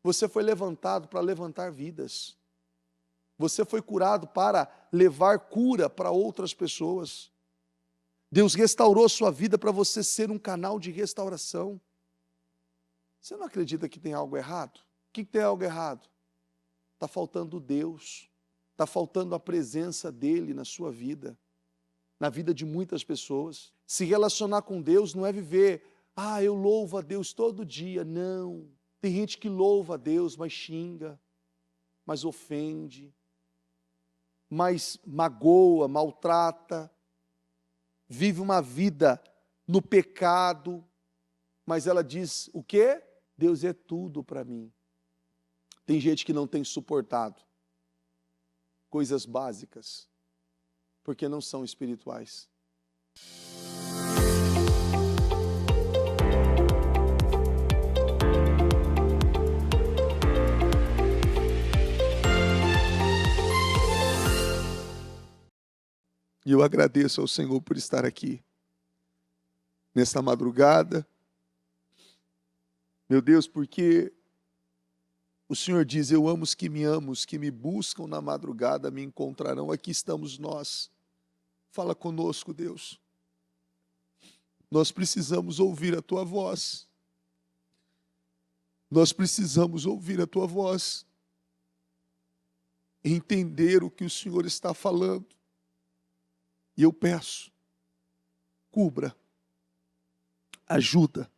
Você foi levantado para levantar vidas. Você foi curado para levar cura para outras pessoas. Deus restaurou sua vida para você ser um canal de restauração. Você não acredita que tem algo errado? O que tem algo errado? Está faltando Deus. Está faltando a presença dEle na sua vida. Na vida de muitas pessoas. Se relacionar com Deus não é viver, eu louvo a Deus todo dia. Não. Tem gente que louva a Deus, mas xinga, mas ofende, mas magoa, maltrata, vive uma vida no pecado, mas ela diz o quê? Deus é tudo para mim. Tem gente que não tem suportado coisas básicas, porque não são espirituais. E eu agradeço ao Senhor por estar aqui, nesta madrugada. Meu Deus, porque o Senhor diz, eu amo os que me buscam na madrugada, me encontrarão. Aqui estamos nós. Fala conosco, Deus. Nós precisamos ouvir a Tua voz. Nós precisamos ouvir a Tua voz. Entender o que o Senhor está falando. E eu peço, cubra, ajuda,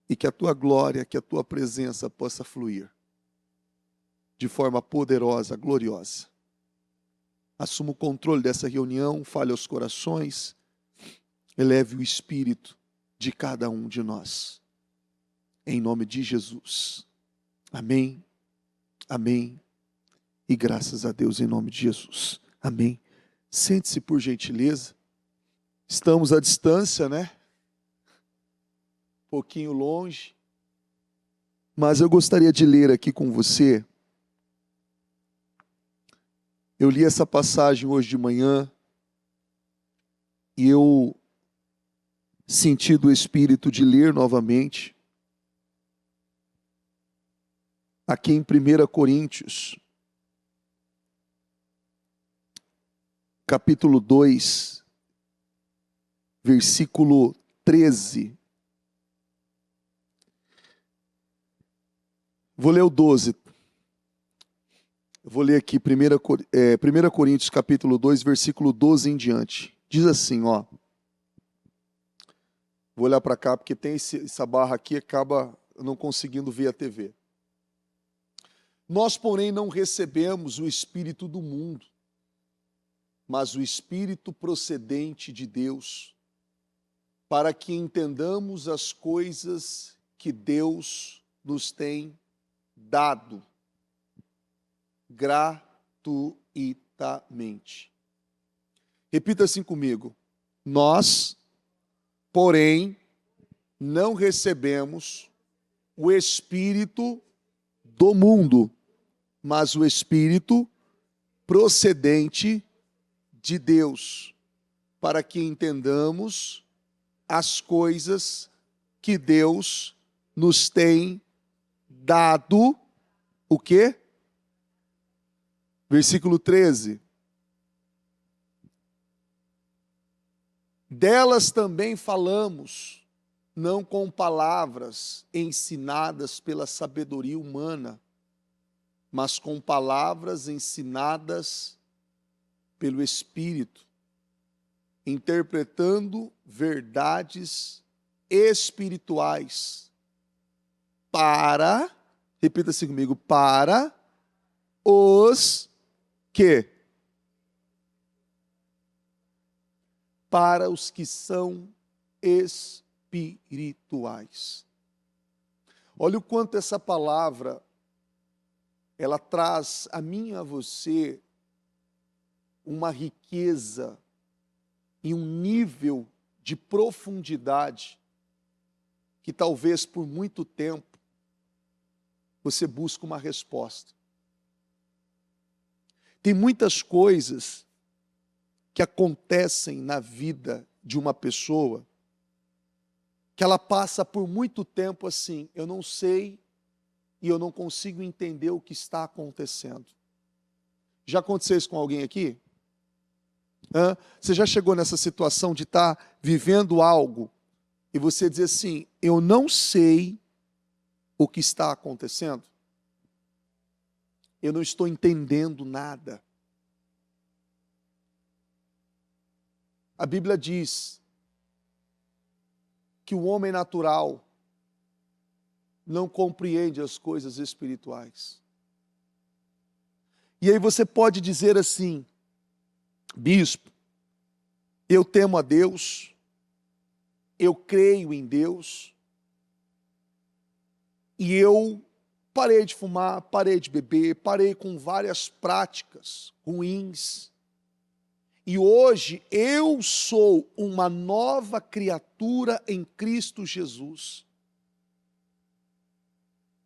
e que a Tua glória, que a Tua presença possa fluir de forma poderosa, gloriosa. Assuma o controle dessa reunião, fale aos corações, eleve o espírito de cada um de nós. Em nome de Jesus. Amém, amém, e graças a Deus em nome de Jesus. Amém. Sente-se por gentileza. Estamos à distância, né? Um pouquinho longe. Mas eu gostaria de ler aqui com você. Eu li essa passagem hoje de manhã. E eu senti do Espírito de ler novamente. Aqui em 1 Coríntios. Capítulo 2, versículo 13. Vou ler o 12. Eu vou ler aqui 1 Coríntios capítulo 2, versículo 12 em diante. Diz assim, ó. Vou olhar para cá porque tem essa barra aqui, acaba não conseguindo ver a TV. Nós, porém, não recebemos o Espírito do mundo, mas o Espírito procedente de Deus, para que entendamos as coisas que Deus nos tem dado gratuitamente. Repita assim comigo. Nós, porém, não recebemos o Espírito do mundo, mas o Espírito procedente de Deus, para que entendamos as coisas que Deus nos tem dado, o quê? Versículo 13. Delas também falamos, não com palavras ensinadas pela sabedoria humana, mas com palavras ensinadas pelo Espírito, interpretando verdades espirituais para, repita assim comigo, para os que? Para os que são espirituais. Olha o quanto essa palavra, ela traz a mim e a você uma riqueza e um nível de profundidade que talvez por muito tempo você busca uma resposta. Tem muitas coisas que acontecem na vida de uma pessoa que ela passa por muito tempo assim, eu não sei e eu não consigo entender o que está acontecendo. Já aconteceu isso com alguém aqui? Você já chegou nessa situação de estar vivendo algo e você dizer assim, eu não sei o que está acontecendo? Eu não estou entendendo nada. A Bíblia diz que o homem natural não compreende as coisas espirituais. E aí você pode dizer assim, bispo, eu temo a Deus, eu creio em Deus, e eu parei de fumar, parei de beber, parei com várias práticas ruins, e hoje eu sou uma nova criatura em Cristo Jesus.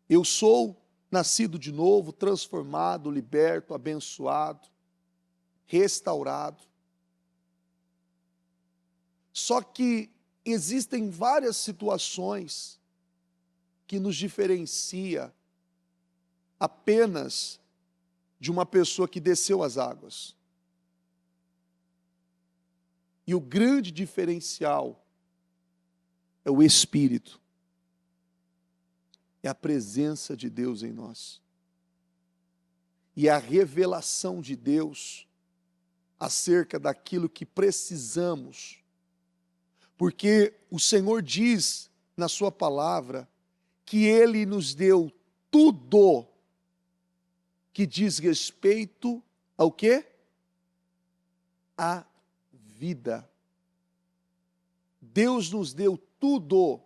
Eu sou nascido de novo, transformado, liberto, abençoado, restaurado. Só que existem várias situações que nos diferencia apenas de uma pessoa que desceu as águas. E o grande diferencial é o Espírito. É a presença de Deus em nós. E a revelação de Deus acerca daquilo que precisamos. Porque o Senhor diz na sua palavra que Ele nos deu tudo que diz respeito ao quê? À vida. Deus nos deu tudo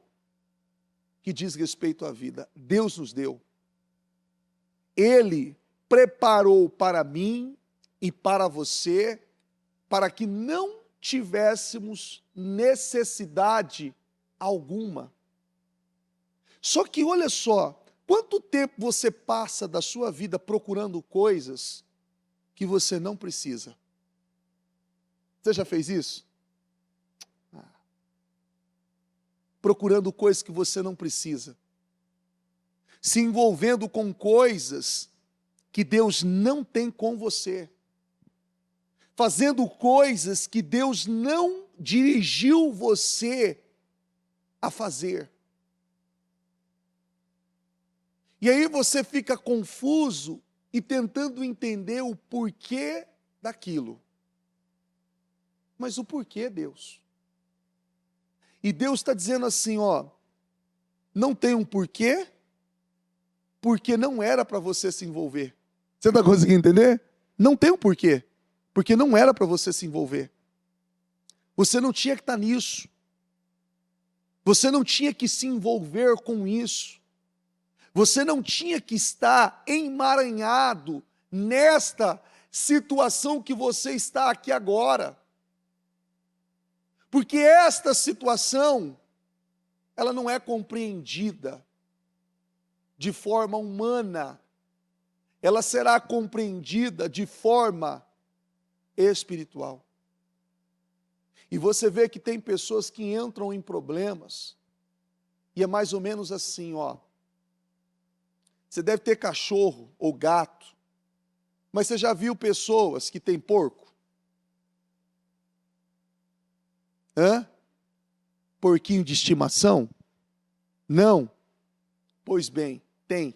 que diz respeito à vida. Deus nos deu. Ele preparou para mim e para você, para que não tivéssemos necessidade alguma. Só que olha só, quanto tempo você passa da sua vida procurando coisas que você não precisa? Você já fez isso? Procurando coisas que você não precisa. Se envolvendo com coisas que Deus não tem com você. Fazendo coisas que Deus não dirigiu você a fazer. E aí você fica confuso e tentando entender o porquê daquilo. Mas o porquê, Deus? E Deus está dizendo assim, ó, não tem um porquê, porque não era para você se envolver. Você está conseguindo entender? Não tem um porquê, porque não era para você se envolver. Você não tinha que estar nisso. Você não tinha que se envolver com isso. Você não tinha que estar emaranhado nesta situação que você está aqui agora. Porque esta situação, ela não é compreendida de forma humana. Ela será compreendida de forma espiritual. E você vê que tem pessoas que entram em problemas, e é mais ou menos assim, ó. Você deve ter cachorro ou gato, mas você já viu pessoas que têm porco? Porquinho de estimação? Não. Pois bem, tem.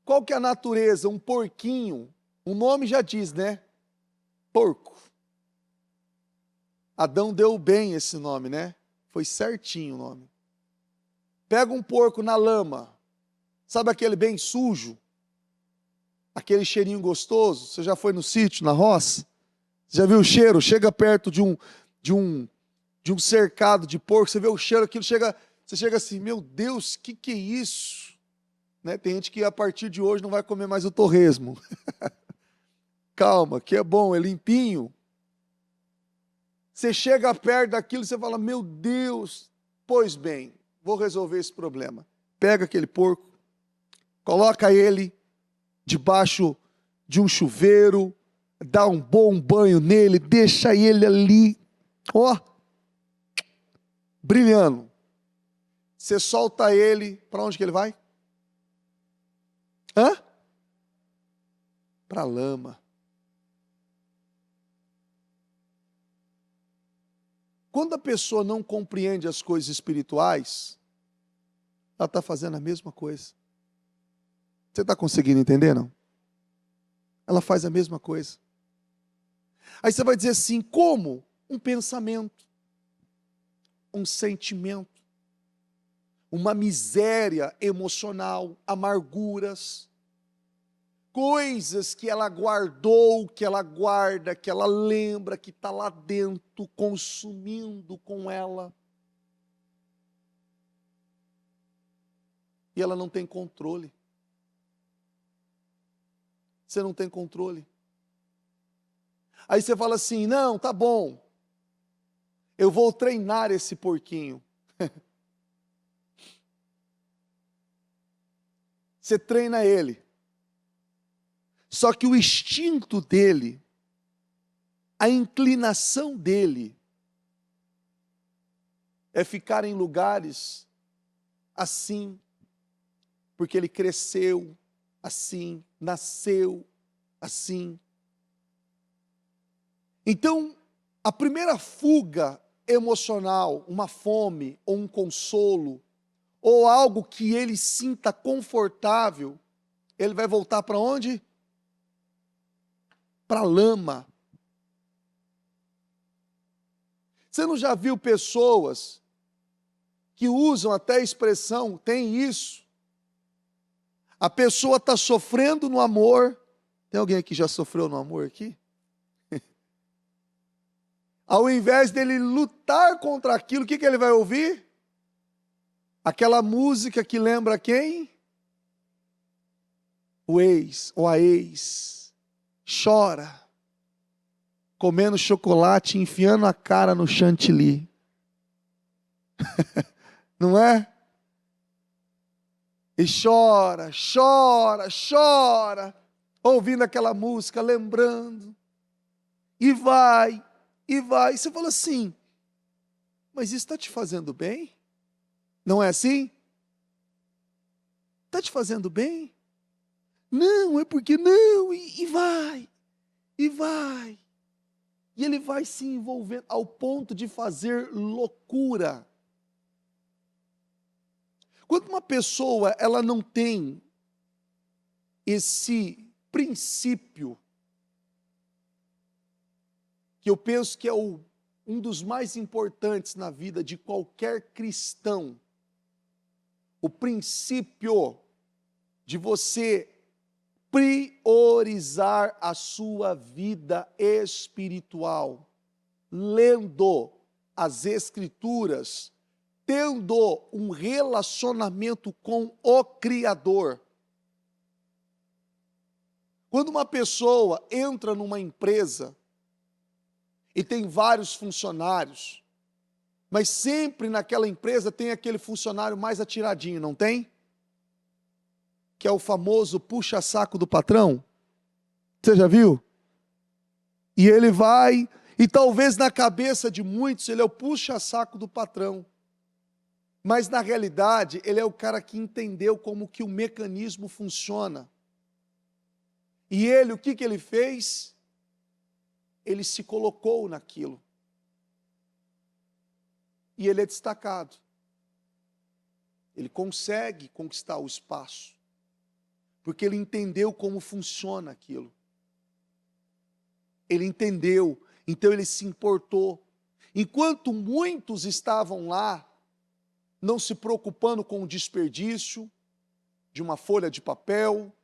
Qual que é a natureza? Um porquinho, o nome já diz, né? Porco. Adão deu bem esse nome, né? Foi certinho o nome. Pega um porco na lama, sabe aquele bem sujo? Aquele cheirinho gostoso? Você já foi no sítio, na roça? Já viu o cheiro? Chega perto de um cercado de porco, você vê o cheiro, aquilo chega, você chega assim, meu Deus, que é isso? Né? Tem gente que a partir de hoje não vai comer mais o torresmo. Calma, que é bom, é limpinho. Você chega perto daquilo e você fala, meu Deus, pois bem, vou resolver esse problema. Pega aquele porco, coloca ele debaixo de um chuveiro, dá um bom banho nele, deixa ele ali, ó, brilhando. Você solta ele, para onde que ele vai? Para a lama. Quando a pessoa não compreende as coisas espirituais, ela está fazendo a mesma coisa. Você está conseguindo entender, não? Ela faz a mesma coisa. Aí você vai dizer assim, como? Um pensamento, um sentimento, uma miséria emocional, amarguras, coisas que ela guardou, que ela guarda, que ela lembra, que está lá dentro, consumindo com ela. E ela não tem controle. Você não tem controle. Aí você fala assim, não, tá bom, eu vou treinar esse porquinho. Você treina ele. Só que o instinto dele, a inclinação dele, é ficar em lugares assim, porque ele cresceu assim, nasceu assim. Então, a primeira fuga emocional, uma fome ou um consolo, ou algo que ele sinta confortável, ele vai voltar para onde? Para a lama. Você não já viu pessoas que usam até a expressão, tem isso? A pessoa está sofrendo no amor. Tem alguém aqui que já sofreu no amor aqui? Ao invés dele lutar contra aquilo, o que ele vai ouvir? Aquela música que lembra quem? O ex ou a ex. Chora. Comendo chocolate, enfiando a cara no chantilly. Não é? E chora, chora, chora. Ouvindo aquela música, lembrando. E vai. E vai. Você fala assim, mas isso está te fazendo bem? Não é assim? Está te fazendo bem? Não, é porque não, e vai, e vai. E ele vai se envolvendo ao ponto de fazer loucura. Quando uma pessoa ela não tem esse princípio, que eu penso que é um dos mais importantes na vida de qualquer cristão, o princípio de você priorizar a sua vida espiritual, lendo as Escrituras, tendo um relacionamento com o Criador. Quando uma pessoa entra numa empresa e tem vários funcionários, mas sempre naquela empresa tem aquele funcionário mais atiradinho, não tem? Que é o famoso puxa-saco do patrão. Você já viu? E ele vai, e talvez na cabeça de muitos ele é o puxa-saco do patrão. Mas na realidade ele é o cara que entendeu como que o mecanismo funciona. E ele, o que ele fez? Ele se colocou naquilo. E ele é destacado. Ele consegue conquistar o espaço. Porque ele entendeu como funciona aquilo. Ele entendeu, então ele se importou. Enquanto muitos estavam lá, não se preocupando com o desperdício de uma folha de papel,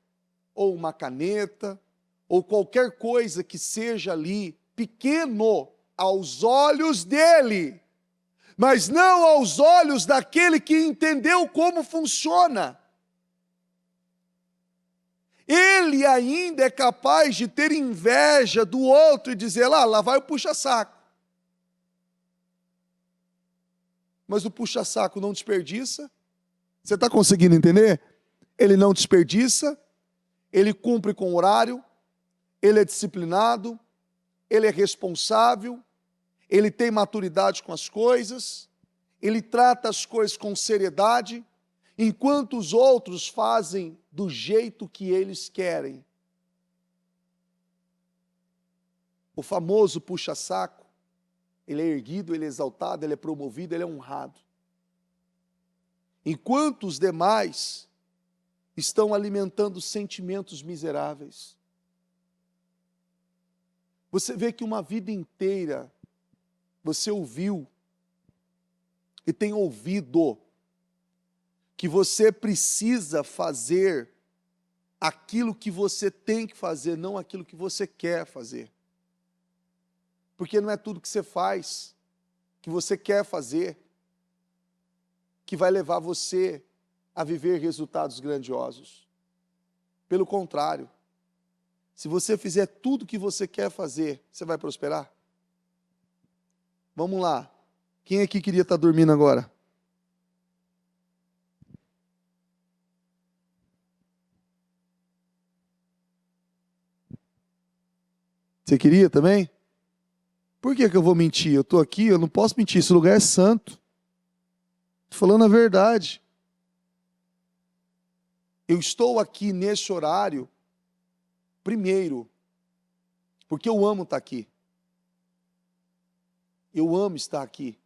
ou uma caneta, ou qualquer coisa que seja ali pequeno aos olhos dele, mas não aos olhos daquele que entendeu como funciona. Ele ainda é capaz de ter inveja do outro e dizer, lá vai o puxa-saco. Mas o puxa-saco não desperdiça. Você está conseguindo entender? Ele não desperdiça, ele cumpre com o horário, ele é disciplinado, ele é responsável, ele tem maturidade com as coisas, ele trata as coisas com seriedade, enquanto os outros fazem do jeito que eles querem. O famoso puxa-saco, ele é erguido, ele é exaltado, ele é promovido, ele é honrado. Enquanto os demais estão alimentando sentimentos miseráveis. Você vê que uma vida inteira você ouviu e tem ouvido que você precisa fazer aquilo que você tem que fazer, não aquilo que você quer fazer. Porque não é tudo que você faz, que você quer fazer, que vai levar você a viver resultados grandiosos. Pelo contrário, se você fizer tudo o que você quer fazer, você vai prosperar? Vamos lá. Quem aqui queria estar dormindo agora? Você queria também? Por que eu vou mentir? Eu estou aqui, eu não posso mentir, esse lugar é santo. Estou falando a verdade. Eu estou aqui nesse horário, primeiro, porque eu amo estar aqui. Eu amo estar aqui.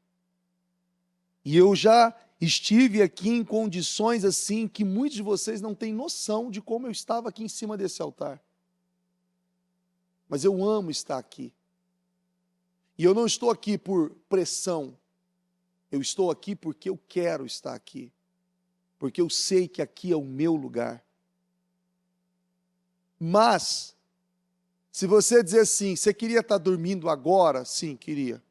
E eu já estive aqui em condições assim que muitos de vocês não têm noção de como eu estava aqui em cima desse altar. Mas eu amo estar aqui. E eu não estou aqui por pressão. Eu estou aqui porque eu quero estar aqui. Porque eu sei que aqui é o meu lugar. Mas, se você dizer assim, você queria estar dormindo agora? Sim, queria.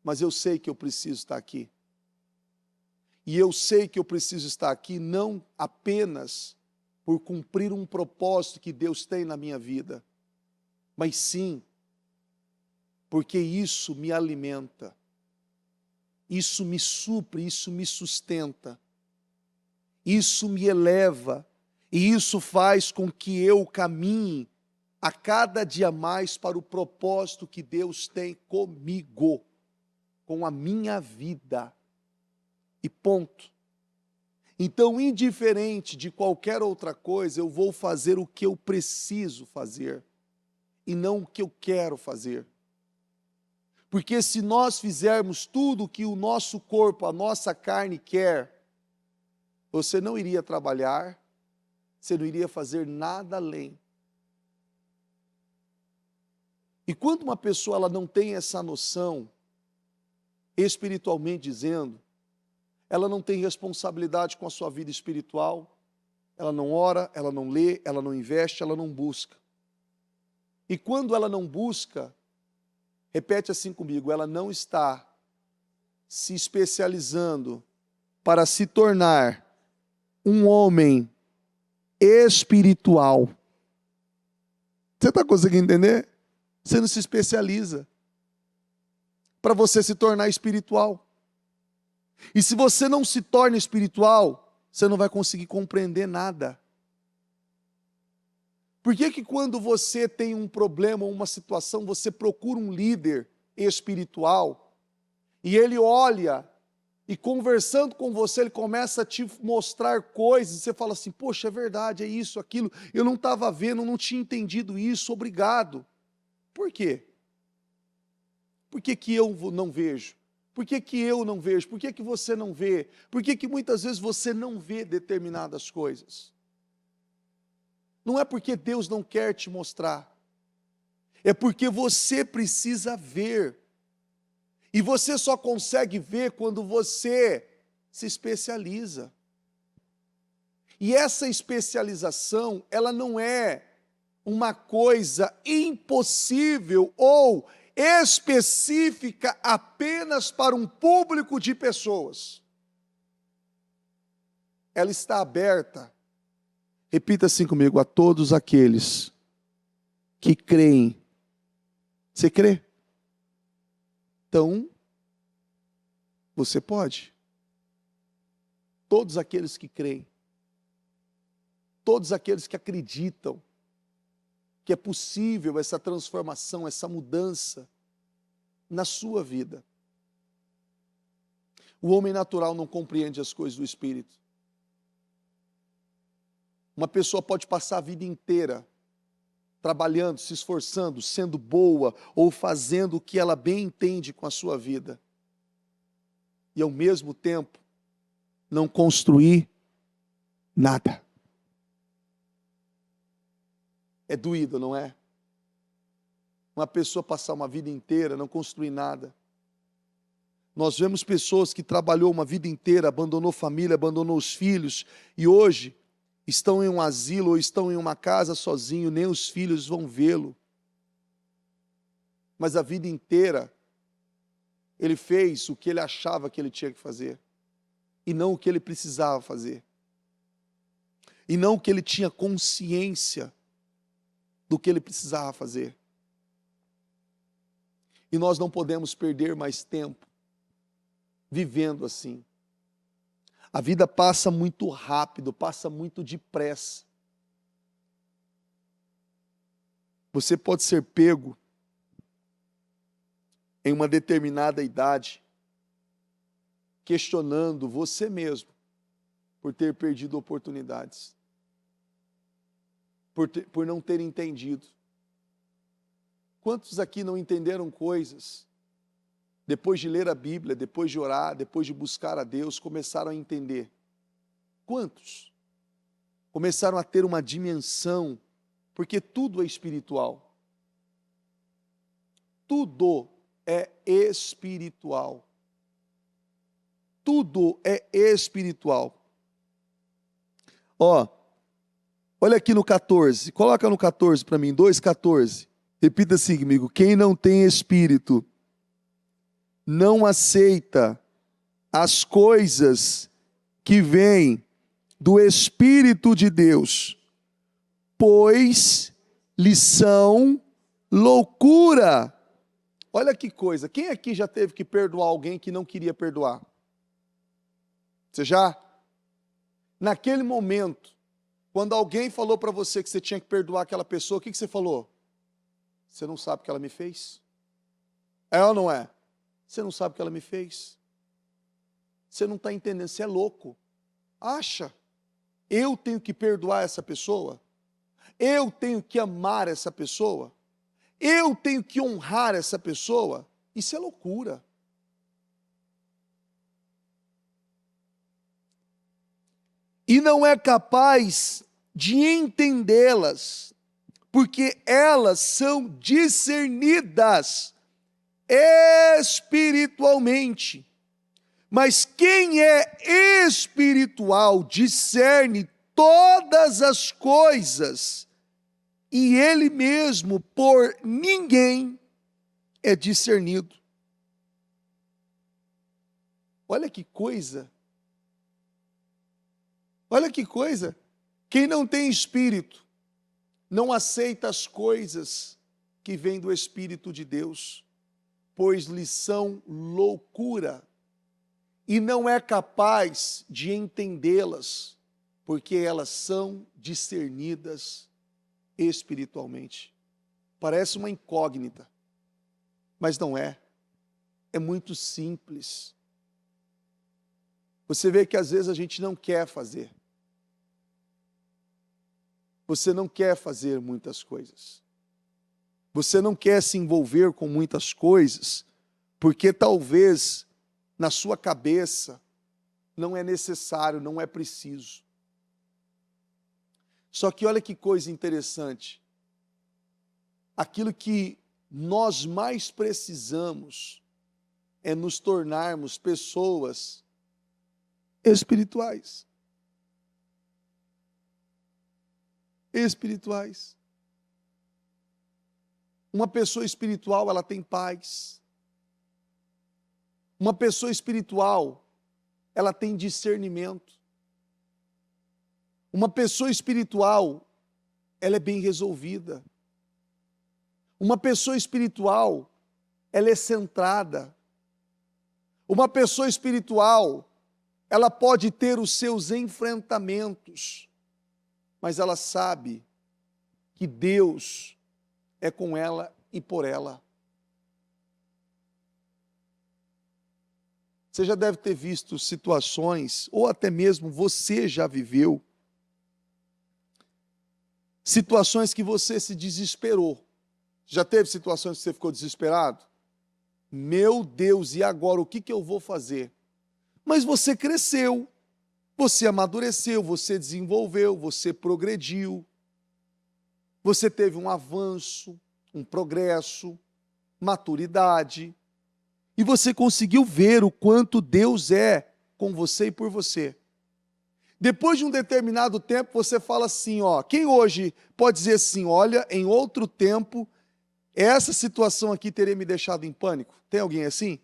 Mas eu sei que eu preciso estar aqui. E eu sei que eu preciso estar aqui não apenas por cumprir um propósito que Deus tem na minha vida, mas sim porque isso me alimenta, isso me supre, isso me sustenta, isso me eleva, e isso faz com que eu caminhe a cada dia mais para o propósito que Deus tem comigo, com a minha vida. E ponto. Então, indiferente de qualquer outra coisa, eu vou fazer o que eu preciso fazer e não o que eu quero fazer. Porque se nós fizermos tudo o que o nosso corpo, a nossa carne quer, você não iria trabalhar, você não iria fazer nada além. E quando uma pessoa ela não tem essa noção, espiritualmente dizendo, ela não tem responsabilidade com a sua vida espiritual, ela não ora, ela não lê, ela não investe, ela não busca. E quando ela não busca, repete assim comigo, ela não está se especializando para se tornar um homem espiritual. Você está conseguindo entender? Você não se especializa para você se tornar espiritual. E se você não se torna espiritual, você não vai conseguir compreender nada. Por que que quando você tem um problema ou uma situação, você procura um líder espiritual e ele olha e conversando com você, ele começa a te mostrar coisas e você fala assim, poxa, é verdade, é isso, aquilo, eu não estava vendo, não tinha entendido isso, obrigado. Por quê? Por que que eu não vejo? Por que que eu não vejo? Por que que você não vê? Por que que muitas vezes você não vê determinadas coisas? Não é porque Deus não quer te mostrar. É porque você precisa ver. E você só consegue ver quando você se especializa. E essa especialização, ela não é uma coisa impossível ou específica apenas para um público de pessoas. Ela está aberta, repita assim comigo, a todos aqueles que creem. Você crê? Então, você pode. Todos aqueles que creem, todos aqueles que acreditam que é possível essa transformação, essa mudança, na sua vida. O homem natural não compreende as coisas do Espírito. Uma pessoa pode passar a vida inteira trabalhando, se esforçando, sendo boa ou fazendo o que ela bem entende com a sua vida. E ao mesmo tempo, não construir nada. É doído, não é? Uma pessoa passar uma vida inteira, não construir nada. Nós vemos pessoas que trabalhou uma vida inteira, abandonou família, abandonou os filhos, e hoje estão em um asilo ou estão em uma casa sozinho, nem os filhos vão vê-lo. Mas a vida inteira, ele fez o que ele achava que ele tinha que fazer, e não o que ele precisava fazer. E não o que ele tinha consciência do que ele precisava fazer. E nós não podemos perder mais tempo vivendo assim. A vida passa muito rápido, passa muito depressa. Você pode ser pego em uma determinada idade, questionando você mesmo por ter perdido oportunidades, por não ter entendido. Quantos aqui não entenderam coisas? Depois de ler a Bíblia, depois de orar, depois de buscar a Deus, começaram a entender. Quantos? Começaram a ter uma dimensão, porque tudo é espiritual. Tudo é espiritual. Tudo é espiritual. Olha aqui no 14, coloca no 14 para mim, 2,14. Repita assim comigo: quem não tem espírito não aceita as coisas que vêm do Espírito de Deus, pois lhe são loucura. Olha que coisa, quem aqui já teve que perdoar alguém que não queria perdoar? Você já? Naquele momento, quando alguém falou para você que você tinha que perdoar aquela pessoa, o que você falou? Você não sabe o que ela me fez? É ou não é? Você não sabe o que ela me fez. Você não está entendendo, você é louco. Acha? Eu tenho que perdoar essa pessoa? Eu tenho que amar essa pessoa? Eu tenho que honrar essa pessoa? Isso é loucura. E não é capaz de entendê-las, porque elas são discernidas espiritualmente. Mas quem é espiritual discerne todas as coisas, e ele mesmo por ninguém é discernido. Olha que coisa. Olha que coisa. Quem não tem espírito não aceita as coisas que vêm do Espírito de Deus, pois lhe são loucura, e não é capaz de entendê-las, porque elas são discernidas espiritualmente. Parece uma incógnita, mas não é. É muito simples. Você vê que às vezes a gente não quer fazer. Você não quer fazer muitas coisas. Você não quer se envolver com muitas coisas, porque talvez na sua cabeça não é necessário, não é preciso. Só que olha que coisa interessante. Aquilo que nós mais precisamos é nos tornarmos pessoas espirituais. Espirituais. Uma pessoa espiritual, ela tem paz. Uma pessoa espiritual, ela tem discernimento. Uma pessoa espiritual, ela é bem resolvida. Uma pessoa espiritual, ela é centrada. Uma pessoa espiritual, ela pode ter os seus enfrentamentos, mas ela sabe que Deus é com ela e por ela. Você já deve ter visto situações, ou até mesmo você já viveu, situações que você se desesperou. Já teve situações que você ficou desesperado? Meu Deus, e agora o que eu vou fazer? Mas você cresceu, você amadureceu, você desenvolveu, você progrediu, você teve um avanço, um progresso, maturidade, e você conseguiu ver o quanto Deus é com você e por você. Depois de um determinado tempo, você fala assim, ó, quem hoje pode dizer assim, olha, em outro tempo, essa situação aqui teria me deixado em pânico? Tem alguém assim?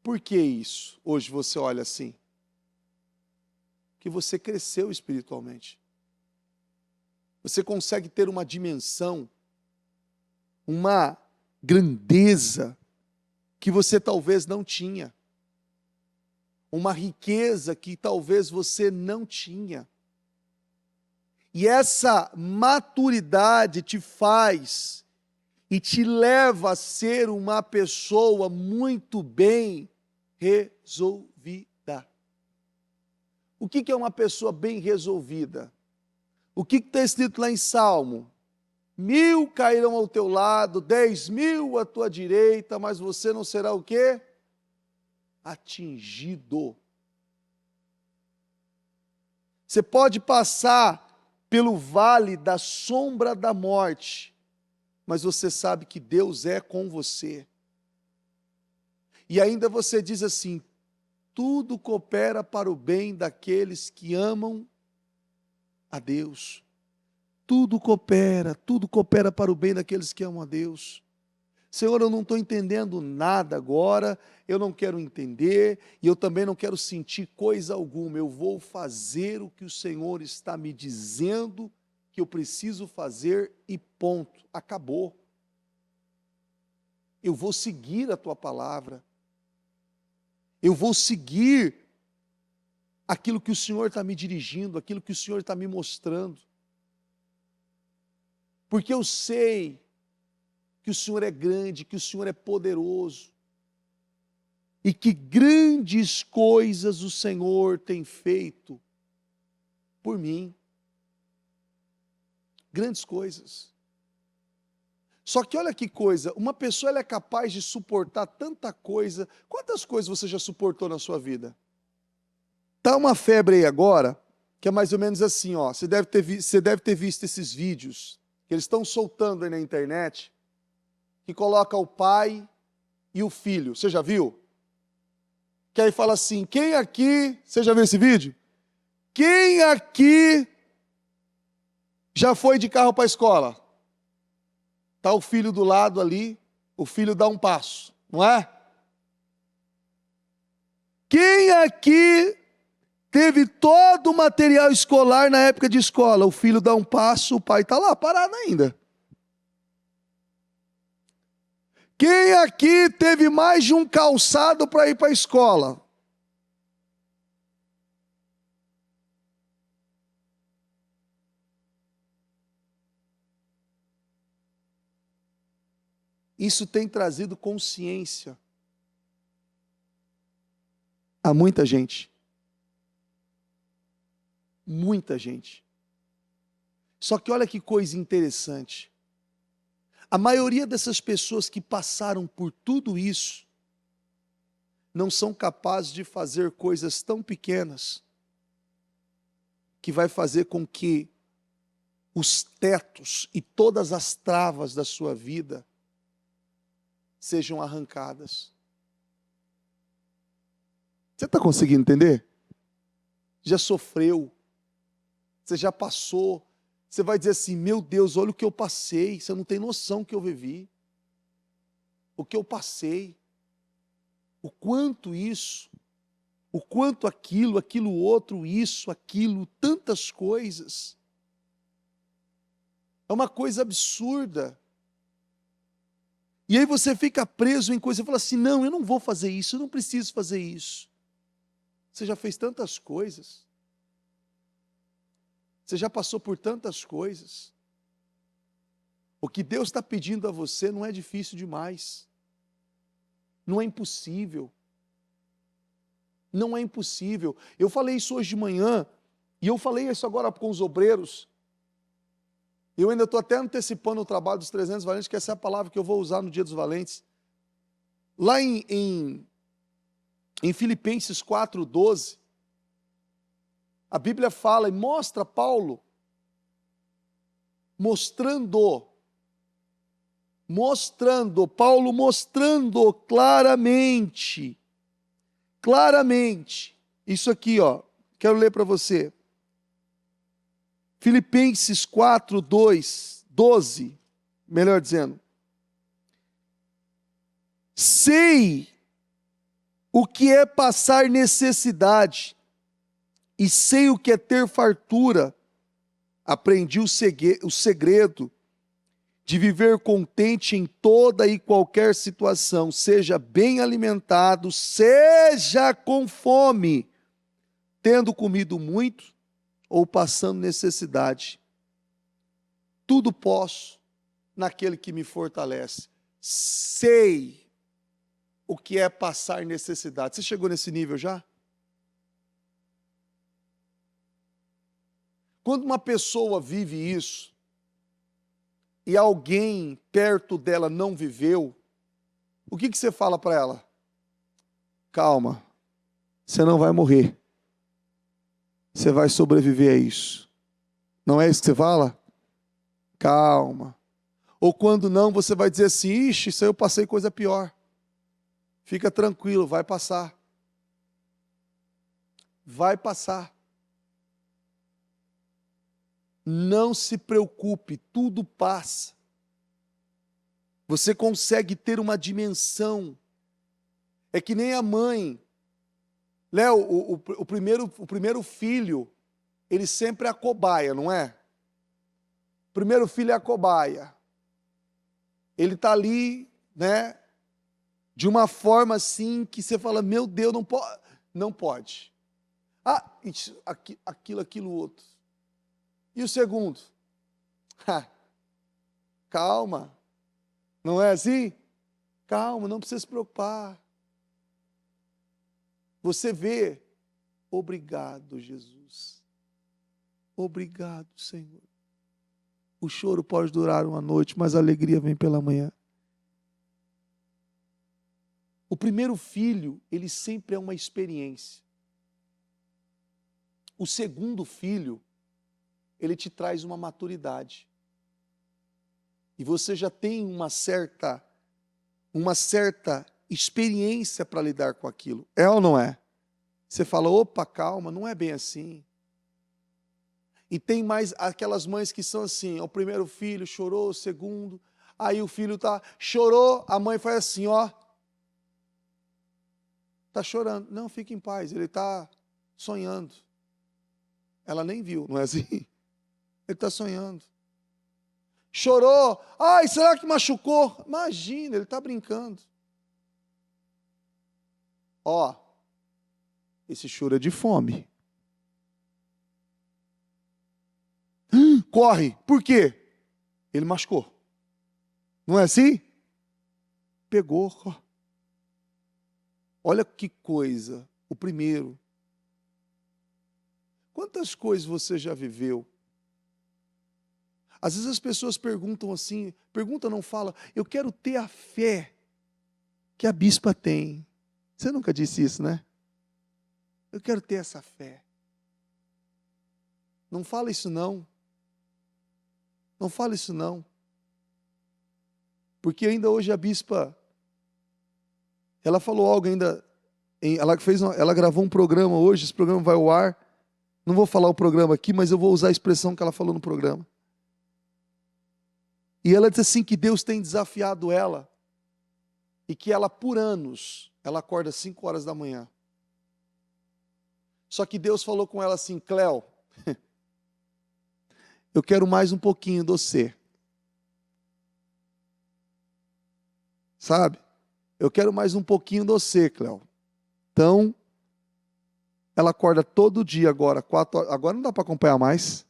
Por que isso? Hoje você olha assim. Que você cresceu espiritualmente. Você consegue ter uma dimensão, uma grandeza que você talvez não tinha. Uma riqueza que talvez você não tinha. E essa maturidade te faz e te leva a ser uma pessoa muito bem resolvida. O que é uma pessoa bem resolvida? O que está escrito lá em Salmo? 1000 cairão ao teu lado, 10.000 à tua direita, mas você não será o quê? Atingido. Você pode passar pelo vale da sombra da morte, mas você sabe que Deus é com você. E ainda você diz assim, tudo coopera para o bem daqueles que amam a Deus. Tudo coopera para o bem daqueles que amam a Deus. Senhor, eu não estou entendendo nada agora, eu não quero entender, e eu também não quero sentir coisa alguma, eu vou fazer o que o Senhor está me dizendo que eu preciso fazer e ponto, acabou. Eu vou seguir a tua palavra, eu vou seguir aquilo que o Senhor está me dirigindo, aquilo que o Senhor está me mostrando, porque eu sei que o Senhor é grande, que o Senhor é poderoso, e que grandes coisas o Senhor tem feito por mim. Grandes coisas. Só que olha que coisa, uma pessoa ela é capaz de suportar tanta coisa. Quantas coisas você já suportou na sua vida? Tá uma febre aí agora, que é mais ou menos assim, ó. Você deve ter visto esses vídeos, que eles estão soltando aí na internet, que coloca o pai e o filho. Você já viu? Que aí fala assim, quem aqui... Você já viu esse vídeo? Quem aqui já foi de carro para a escola? Está o filho do lado ali, o filho dá um passo, não é? Quem aqui teve todo o material escolar na época de escola? O filho dá um passo, o pai está lá parado ainda. Quem aqui teve mais de um calçado para ir para a escola? Isso tem trazido consciência a muita gente. Muita gente. Só que olha que coisa interessante. A maioria dessas pessoas que passaram por tudo isso não são capazes de fazer coisas tão pequenas que vai fazer com que os tetos e todas as travas da sua vida sejam arrancadas. Você está conseguindo entender? Já sofreu, você já passou. Você vai dizer assim, meu Deus, olha o que eu passei, você não tem noção do que eu vivi, o que eu passei, o quanto isso, o quanto aquilo, aquilo outro, isso, aquilo, tantas coisas. É uma coisa absurda. E aí você fica preso em coisas e fala assim, não, eu não vou fazer isso, eu não preciso fazer isso. Você já fez tantas coisas. Você já passou por tantas coisas. O que Deus está pedindo a você não é difícil demais. Não é impossível. Não é impossível. Eu falei isso hoje de manhã, e eu falei isso agora com os obreiros. Eu ainda estou até antecipando o trabalho dos 300 valentes, que essa é a palavra que eu vou usar no Dia dos Valentes. Lá em Filipenses 4:12, a Bíblia fala e mostra Paulo mostrando claramente, isso aqui, ó, quero ler para você. Filipenses 4:12, melhor dizendo. Sei o que é passar necessidade e sei o que é ter fartura. Aprendi o segredo de viver contente em toda e qualquer situação, seja bem alimentado, seja com fome, tendo comido muito ou passando necessidade. Tudo posso naquele que me fortalece. Sei o que é passar necessidade. Você chegou nesse nível já? Quando uma pessoa vive isso, e alguém perto dela não viveu, o que você fala para ela? Calma, você não vai morrer. Você vai sobreviver a isso. Não é isso que você fala? Calma. Ou quando não, você vai dizer assim, ixi, isso aí eu passei coisa pior. Fica tranquilo, vai passar. Vai passar. Não se preocupe, tudo passa. Você consegue ter uma dimensão. É que nem a mãe. Léo, o primeiro filho, ele sempre é a cobaia, não é? O primeiro filho é a cobaia. Ele está ali, né? De uma forma assim que você fala, meu Deus, não pode. Não pode. Ah, isso, aquilo, outro. E o segundo? Calma. Não é assim? Calma, não precisa se preocupar. Você vê, obrigado, Jesus. Obrigado, Senhor. O choro pode durar uma noite, mas a alegria vem pela manhã. O primeiro filho, ele sempre é uma experiência. O segundo filho, ele te traz uma maturidade. E você já tem uma certa experiência para lidar com aquilo. É ou não é? Você fala, opa, calma, não é bem assim. E tem mais aquelas mães que são assim, o primeiro filho chorou, o segundo, aí o filho chorou, a mãe faz assim, ó. Está chorando. Não, fique em paz, ele está sonhando. Ela nem viu, não é assim? Ele está sonhando. Chorou, ai, será que machucou? Imagina, ele está brincando. Ó, esse choro é de fome. Corre, por quê? Ele machucou. Não é assim? Pegou. Olha que coisa, o primeiro. Quantas coisas você já viveu? Às vezes as pessoas perguntam assim, não fala, eu quero ter a fé que a bispa tem. Você nunca disse isso, né? Eu quero ter essa fé. Não fala isso não. Não fala isso não. Porque ainda hoje a bispa, ela falou algo ainda, ela gravou um programa hoje, esse programa vai ao ar. Não vou falar o programa aqui, mas eu vou usar a expressão que ela falou no programa. E ela disse assim que Deus tem desafiado ela e que ela, por anos, ela acorda às 5 horas da manhã. Só que Deus falou com ela assim, Cléo, eu quero mais um pouquinho de você. Sabe? Eu quero mais um pouquinho de você, Cléo. Então, ela acorda todo dia agora, 4 horas. Agora não dá para acompanhar mais.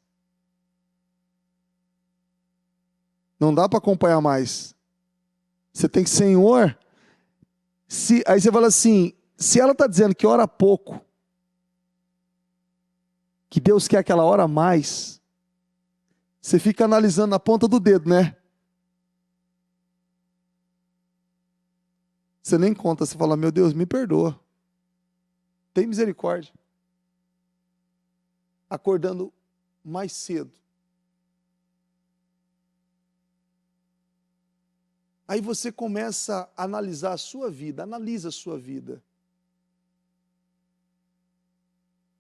Não dá para acompanhar mais. Você tem que, Senhor, aí você fala assim, se ela está dizendo que ora pouco, que Deus quer que ela ora mais, você fica analisando na ponta do dedo, né? Você nem conta, você fala, meu Deus, me perdoa. Tem misericórdia. Acordando mais cedo. Aí você começa a analisar a sua vida, analisa a sua vida.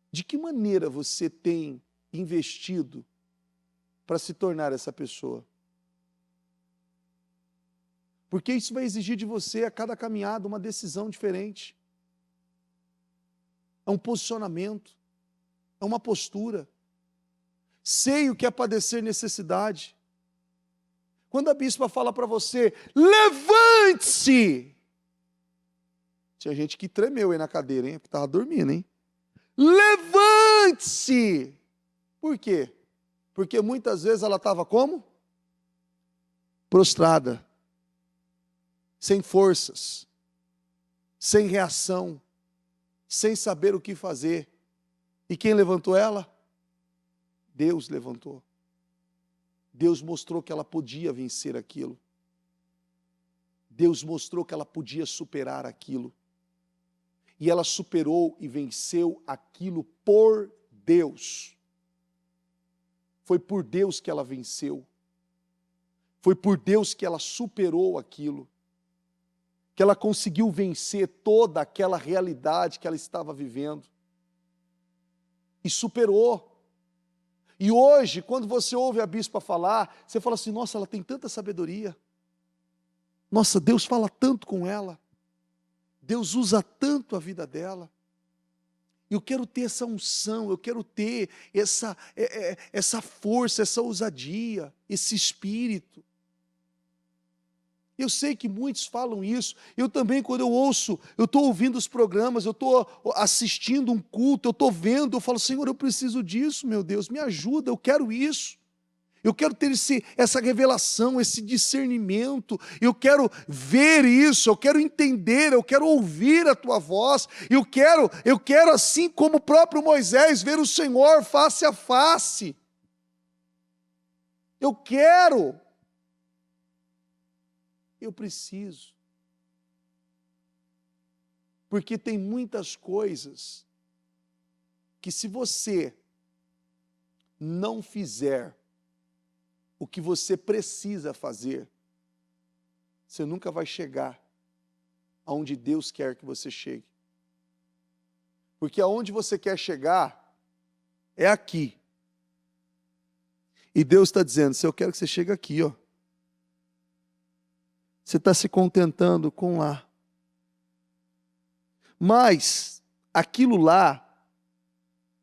De que maneira você tem investido para se tornar essa pessoa? Porque isso vai exigir de você, a cada caminhada, uma decisão diferente. É um posicionamento, é uma postura. Sei o que é padecer necessidade. Quando a bispa fala para você, levante-se! Tinha gente que tremeu aí na cadeira, hein? Porque estava dormindo, hein? Levante-se! Por quê? Porque muitas vezes ela estava como? Prostrada. Sem forças. Sem reação. Sem saber o que fazer. E quem levantou ela? Deus levantou. Deus mostrou que ela podia vencer aquilo. Deus mostrou que ela podia superar aquilo. E ela superou e venceu aquilo por Deus. Foi por Deus que ela venceu. Foi por Deus que ela superou aquilo. Que ela conseguiu vencer toda aquela realidade que ela estava vivendo. E superou. E hoje, quando você ouve a bispa falar, você fala assim, nossa, ela tem tanta sabedoria. Nossa, Deus fala tanto com ela. Deus usa tanto a vida dela. Eu quero ter essa unção, eu quero ter essa força, essa ousadia, esse espírito. Eu sei que muitos falam isso. Eu também, quando eu ouço, eu estou ouvindo os programas, eu estou assistindo um culto, eu estou vendo, eu falo, Senhor, eu preciso disso, meu Deus, me ajuda, eu quero isso. Eu quero ter essa revelação, esse discernimento, eu quero ver isso, eu quero entender, eu quero ouvir a tua voz, eu quero assim como o próprio Moisés, ver o Senhor face a face. Eu quero. Eu preciso. Porque tem muitas coisas que se você não fizer o que você precisa fazer, você nunca vai chegar aonde Deus quer que você chegue. Porque aonde você quer chegar é aqui. E Deus está dizendo, eu quero que você chegue aqui, ó. Você está se contentando com lá. Mas aquilo lá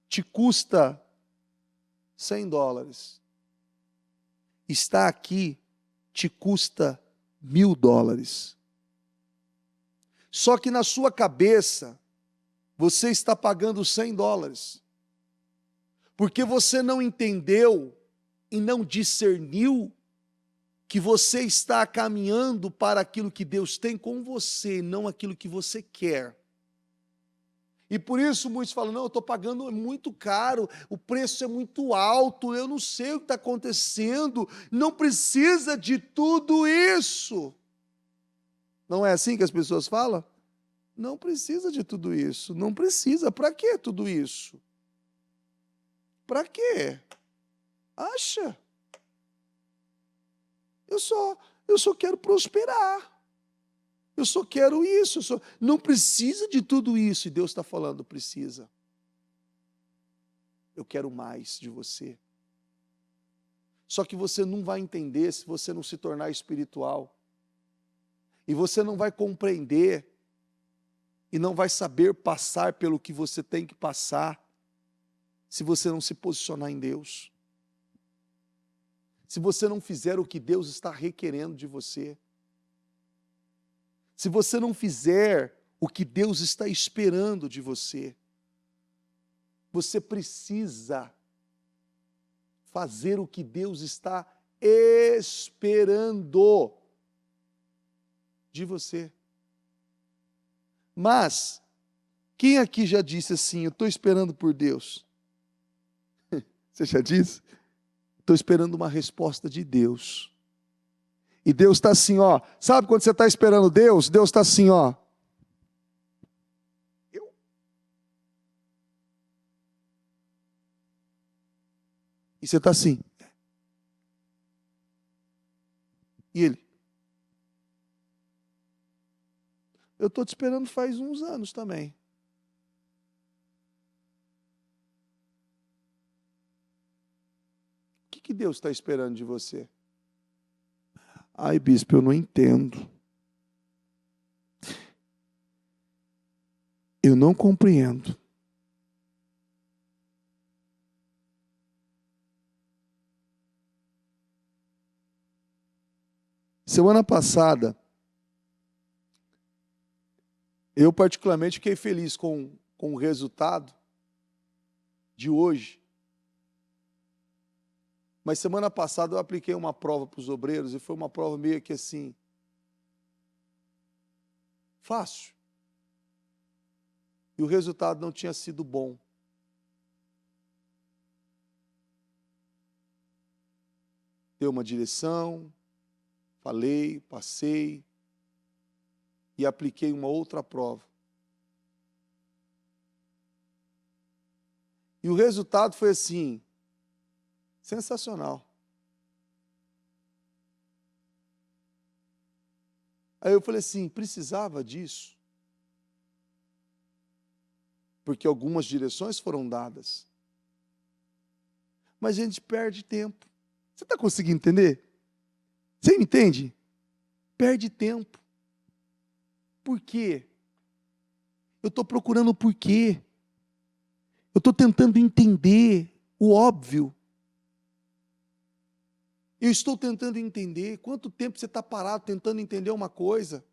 te custa $100. Está aqui te custa $1.000. Só que na sua cabeça, você está pagando $100. Porque você não entendeu e não discerniu que você está caminhando para aquilo que Deus tem com você, não aquilo que você quer. E por isso muitos falam, não, eu estou pagando muito caro, o preço é muito alto, eu não sei o que está acontecendo, não precisa de tudo isso. Não é assim que as pessoas falam? Não precisa de tudo isso, não precisa, para que tudo isso? Para quê? Acha? Eu só quero prosperar. Eu só quero isso. Não precisa de tudo isso. E Deus está falando, precisa. Eu quero mais de você. Só que você não vai entender se você não se tornar espiritual. E você não vai compreender e não vai saber passar pelo que você tem que passar se você não se posicionar em Deus. Se você não fizer o que Deus está requerendo de você. Se você não fizer o que Deus está esperando de você. Você precisa fazer o que Deus está esperando de você. Mas, quem aqui já disse assim, eu estou esperando por Deus? Você já disse? Estou esperando uma resposta de Deus. E Deus está assim, ó. Sabe quando você está esperando Deus? Deus está assim, ó. E você está assim. E ele? Eu estou te esperando faz uns anos também. O que Deus está esperando de você? Ai, bispo, eu não entendo. Eu não compreendo. Semana passada, eu particularmente fiquei feliz com o resultado de hoje. Mas semana passada eu apliquei uma prova para os obreiros e foi uma prova meio que assim, fácil. E o resultado não tinha sido bom. Deu uma direção, falei, passei e apliquei uma outra prova. E o resultado foi assim, sensacional. Aí eu falei assim, precisava disso? Porque algumas direções foram dadas. Mas a gente perde tempo. Você está conseguindo entender? Você me entende? Perde tempo. Por quê? Eu estou procurando o porquê. Eu estou tentando entender o óbvio. Eu estou tentando entender quanto tempo você está parado tentando entender uma coisa.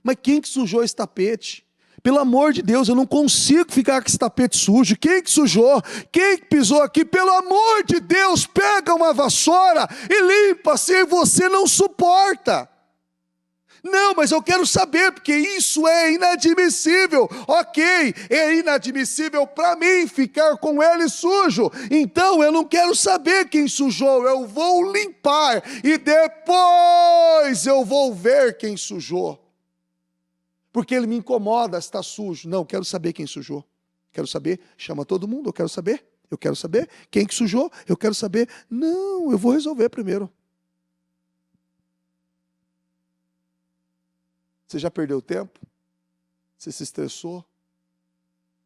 Mas quem que sujou esse tapete? Pelo amor de Deus, eu não consigo ficar com esse tapete sujo. Quem que sujou? Quem que pisou aqui? Pelo amor de Deus, pega uma vassoura e limpa, se você não suporta. Não, mas eu quero saber, porque isso é inadmissível. Ok, é inadmissível para mim ficar com ele sujo. Então eu não quero saber quem sujou, eu vou limpar e depois eu vou ver quem sujou. Porque ele me incomoda, está sujo. Não, quero saber quem sujou. Quero saber, chama todo mundo, eu quero saber. Eu quero saber quem que sujou, eu quero saber. Não, eu vou resolver primeiro. Você já perdeu tempo? Você se estressou?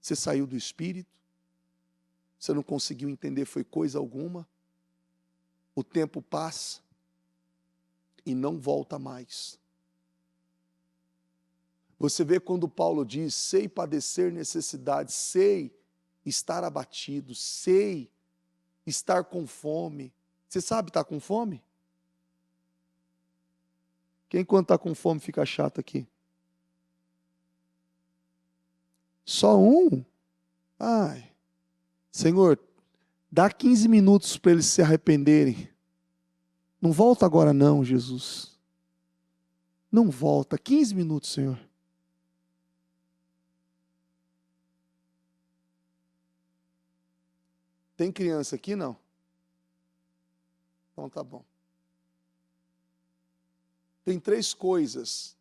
Você saiu do espírito? Você não conseguiu entender foi coisa alguma? O tempo passa e não volta mais. Você vê quando Paulo diz, sei padecer necessidade, sei estar abatido, sei estar com fome. Você sabe estar com fome? Quem quando está com fome fica chato aqui? Só um? Ai, Senhor, dá 15 minutos para eles se arrependerem. Não volta agora não, Jesus. Não volta, 15 minutos, Senhor. Tem criança aqui, não? Então tá bom. Tem 3 coisas.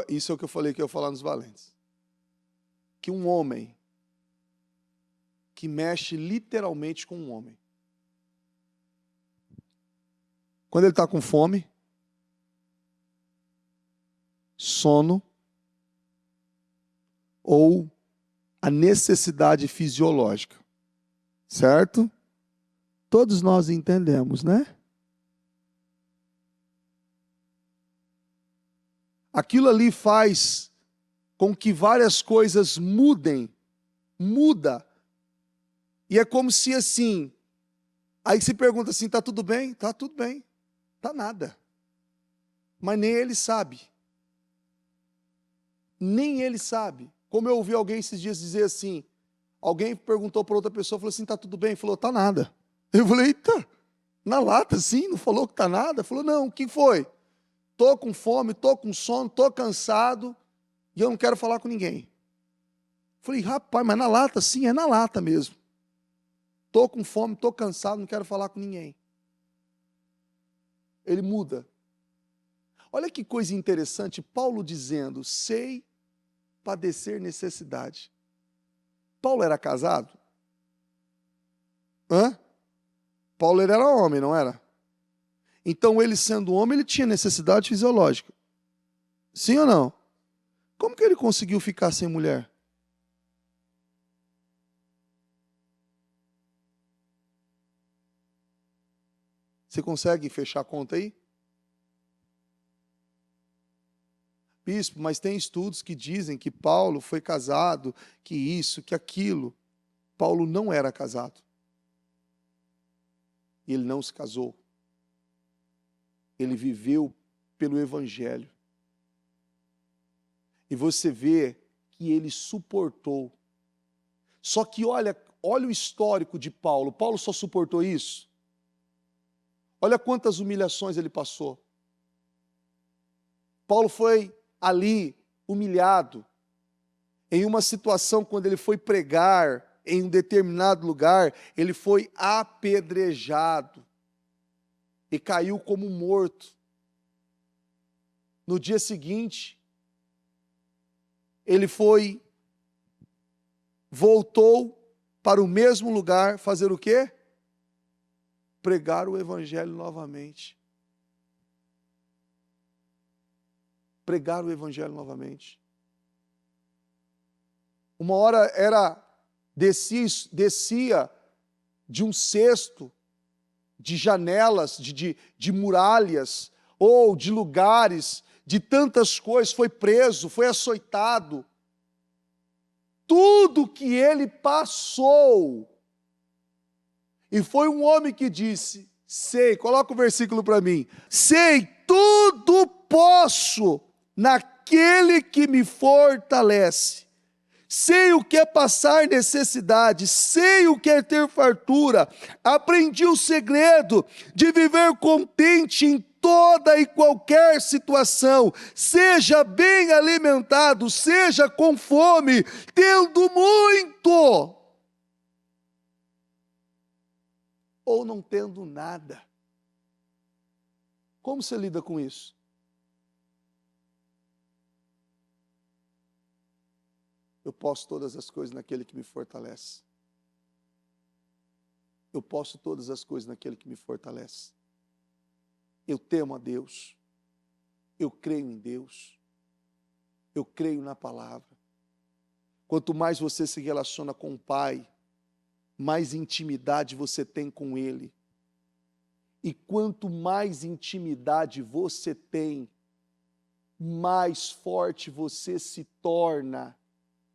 Isso é o que eu falei que eu ia falar nos valentes. Que um homem que mexe literalmente com um homem. Quando ele está com fome, sono ou a necessidade fisiológica. Certo? Todos nós entendemos, né? Aquilo ali faz com que várias coisas muda. E é como se assim, aí se pergunta assim, tá tudo bem? Tá tudo bem. Tá nada. Mas nem ele sabe. Nem ele sabe. Como eu ouvi alguém esses dias dizer assim, alguém perguntou para outra pessoa, falou assim, tá tudo bem? Falou, tá nada. Eu falei, eita. Na lata, sim, não falou que está nada. Falou, não, o que foi? Estou com fome, estou com sono, estou cansado e eu não quero falar com ninguém. Falei, rapaz, mas na lata, sim, é na lata mesmo. Estou com fome, estou cansado, não quero falar com ninguém. Ele muda. Olha que coisa interessante, Paulo dizendo, sei padecer necessidade. Paulo era casado? Hã? Paulo ele era homem, não era? Então ele sendo homem, ele tinha necessidade fisiológica. Sim ou não? Como que ele conseguiu ficar sem mulher? Você consegue fechar a conta aí? Bispo, mas tem estudos que dizem que Paulo foi casado, que isso, que aquilo. Paulo não era casado. E ele não se casou. Ele viveu pelo Evangelho. E você vê que ele suportou. Só que olha o histórico de Paulo. Paulo só suportou isso? Olha quantas humilhações ele passou. Paulo foi ali humilhado, em uma situação quando ele foi pregar em um determinado lugar, ele foi apedrejado e caiu como morto. No dia seguinte, ele voltou para o mesmo lugar, fazer o quê? Pregar o evangelho novamente. Pregar o evangelho novamente. Uma hora descia de um cesto, de janelas, de muralhas, ou de lugares, de tantas coisas, foi preso, foi açoitado. Tudo que ele passou. E foi um homem que disse, sei, coloca o versículo para mim, sei, tudo posso naquele que me fortalece. Sei o que é passar necessidade, sei o que é ter fartura, aprendi o segredo de viver contente em toda e qualquer situação, seja bem alimentado, seja com fome, tendo muito, ou não tendo nada. Como você lida com isso? Eu posso todas as coisas naquele que me fortalece. Eu posso todas as coisas naquele que me fortalece. Eu temo a Deus. Eu creio em Deus. Eu creio na palavra. Quanto mais você se relaciona com o Pai, mais intimidade você tem com Ele. E quanto mais intimidade você tem, mais forte você se torna,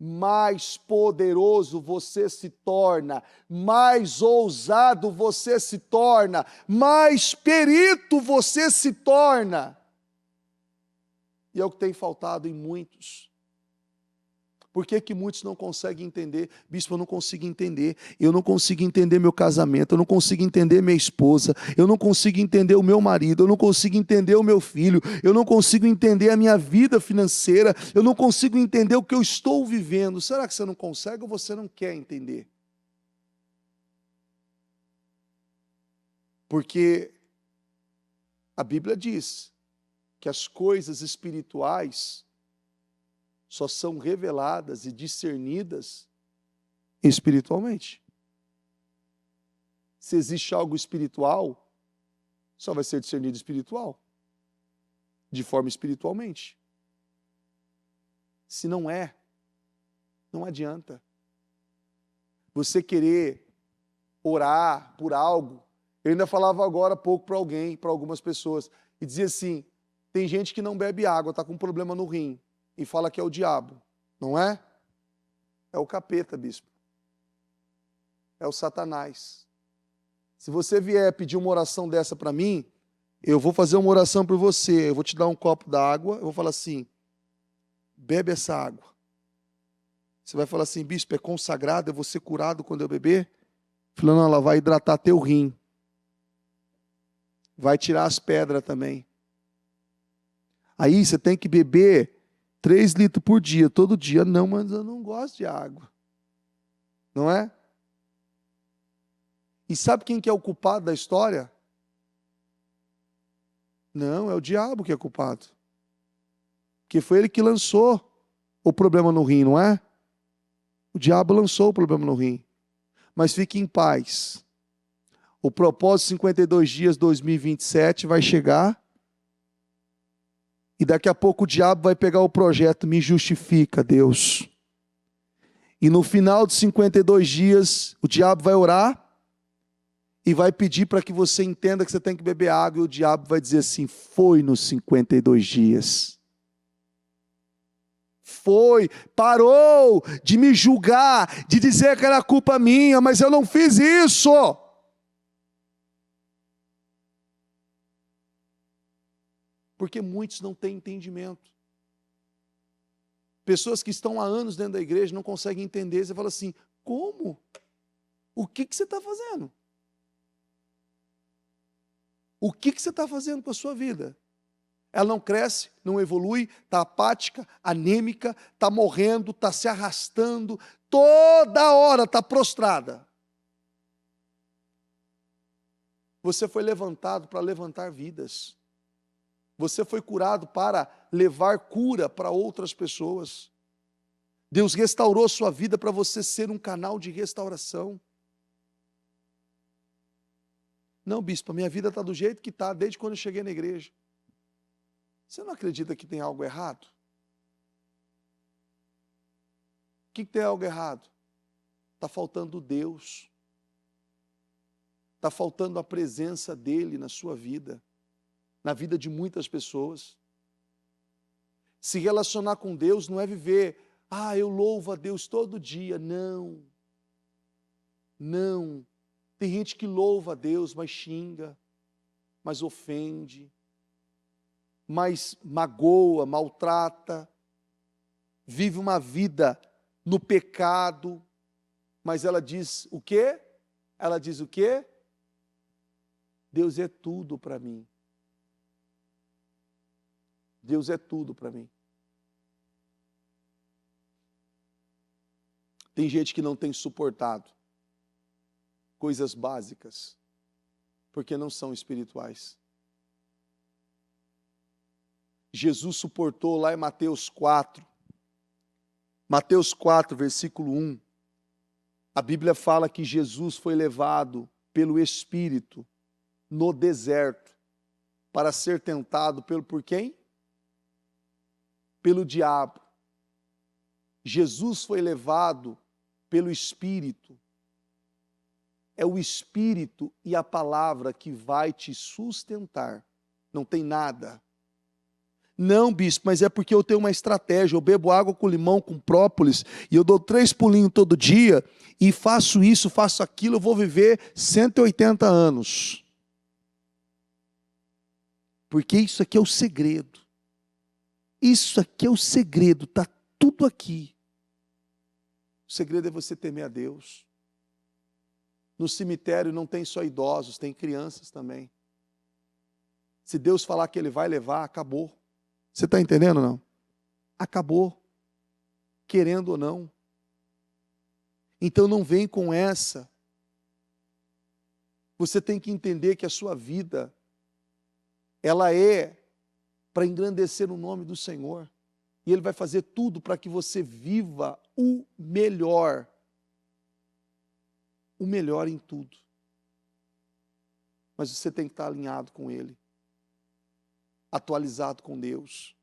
mais poderoso você se torna, mais ousado você se torna, mais perito você se torna. E é o que tem faltado em muitos. Por que muitos não conseguem entender? Bispo, eu não consigo entender. Eu não consigo entender meu casamento, eu não consigo entender minha esposa, eu não consigo entender o meu marido, eu não consigo entender o meu filho, eu não consigo entender a minha vida financeira, eu não consigo entender o que eu estou vivendo. Será que você não consegue ou você não quer entender? Porque a Bíblia diz que as coisas espirituais só são reveladas e discernidas espiritualmente. Se existe algo espiritual, só vai ser discernido espiritual, de forma espiritualmente. Se não é, não adianta. Você querer orar por algo, eu ainda falava agora há pouco para alguém, para algumas pessoas, e dizia assim, tem gente que não bebe água, está com um problema no rim, e fala que é o diabo, não é? É o capeta, bispo. É o Satanás. Se você vier pedir uma oração dessa para mim, eu vou fazer uma oração por você, eu vou te dar um copo d'água, eu vou falar assim, bebe essa água. Você vai falar assim, bispo, é consagrado, eu vou ser curado quando eu beber? Falando, não, ela vai hidratar teu rim. vai tirar as pedras também. Aí você tem que beber 3 litros por dia, todo dia. Não, mas eu não gosto de água. Não é? E sabe quem que é o culpado da história? Não, é o diabo que é culpado. Porque foi ele que lançou o problema no rim, não é? O diabo lançou o problema no rim. Mas fique em paz. O propósito 52 dias 2027 vai chegar. E daqui a pouco o diabo vai pegar o projeto, me justifica, Deus. E no final de 52 dias, o diabo vai orar e vai pedir para que você entenda que você tem que beber água. E o diabo vai dizer assim, foi nos 52 dias. Foi, parou de me julgar, de dizer que era culpa minha, mas eu não fiz isso. Porque muitos não têm entendimento. Pessoas que estão há anos dentro da igreja não conseguem entender. Você fala assim, como? O que você está fazendo? O que você está fazendo com a sua vida? Ela não cresce, não evolui, está apática, anêmica, está morrendo, está se arrastando, toda hora está prostrada. Você foi levantado para levantar vidas. Você foi curado para levar cura para outras pessoas. Deus restaurou sua vida para você ser um canal de restauração. Não, bispo, a minha vida está do jeito que está, desde quando eu cheguei na igreja. Você não acredita que tem algo errado? O que tem algo errado? Está faltando Deus. Está faltando a presença dEle na sua vida, na vida de muitas pessoas. Se relacionar com Deus não é viver, eu louvo a Deus todo dia. Não. Não. Tem gente que louva a Deus, mas xinga, mas ofende, mas magoa, maltrata, vive uma vida no pecado, mas ela diz o quê? Ela diz o quê? Deus é tudo para mim. Deus é tudo para mim. Tem gente que não tem suportado coisas básicas, porque não são espirituais. Jesus suportou lá em Mateus 4. Mateus 4, versículo 1. A Bíblia fala que Jesus foi levado pelo Espírito no deserto para ser tentado por quem? Pelo diabo. Jesus foi levado pelo Espírito. É o Espírito e a palavra que vai te sustentar. Não tem nada. Não, bispo, mas é porque eu tenho uma estratégia. Eu bebo água com limão, com própolis, e eu dou 3 pulinhos todo dia, e faço isso, faço aquilo, eu vou viver 180 anos. Porque isso aqui é o segredo. Isso aqui é o segredo, está tudo aqui. O segredo é você temer a Deus. No cemitério não tem só idosos, tem crianças também. Se Deus falar que Ele vai levar, acabou. Você está entendendo ou não? Acabou. Querendo ou não. Então não vem com essa. Você tem que entender que a sua vida, ela é para engrandecer o nome do Senhor. E Ele vai fazer tudo para que você viva o melhor. O melhor em tudo. Mas você tem que estar alinhado com Ele. Atualizado com Deus.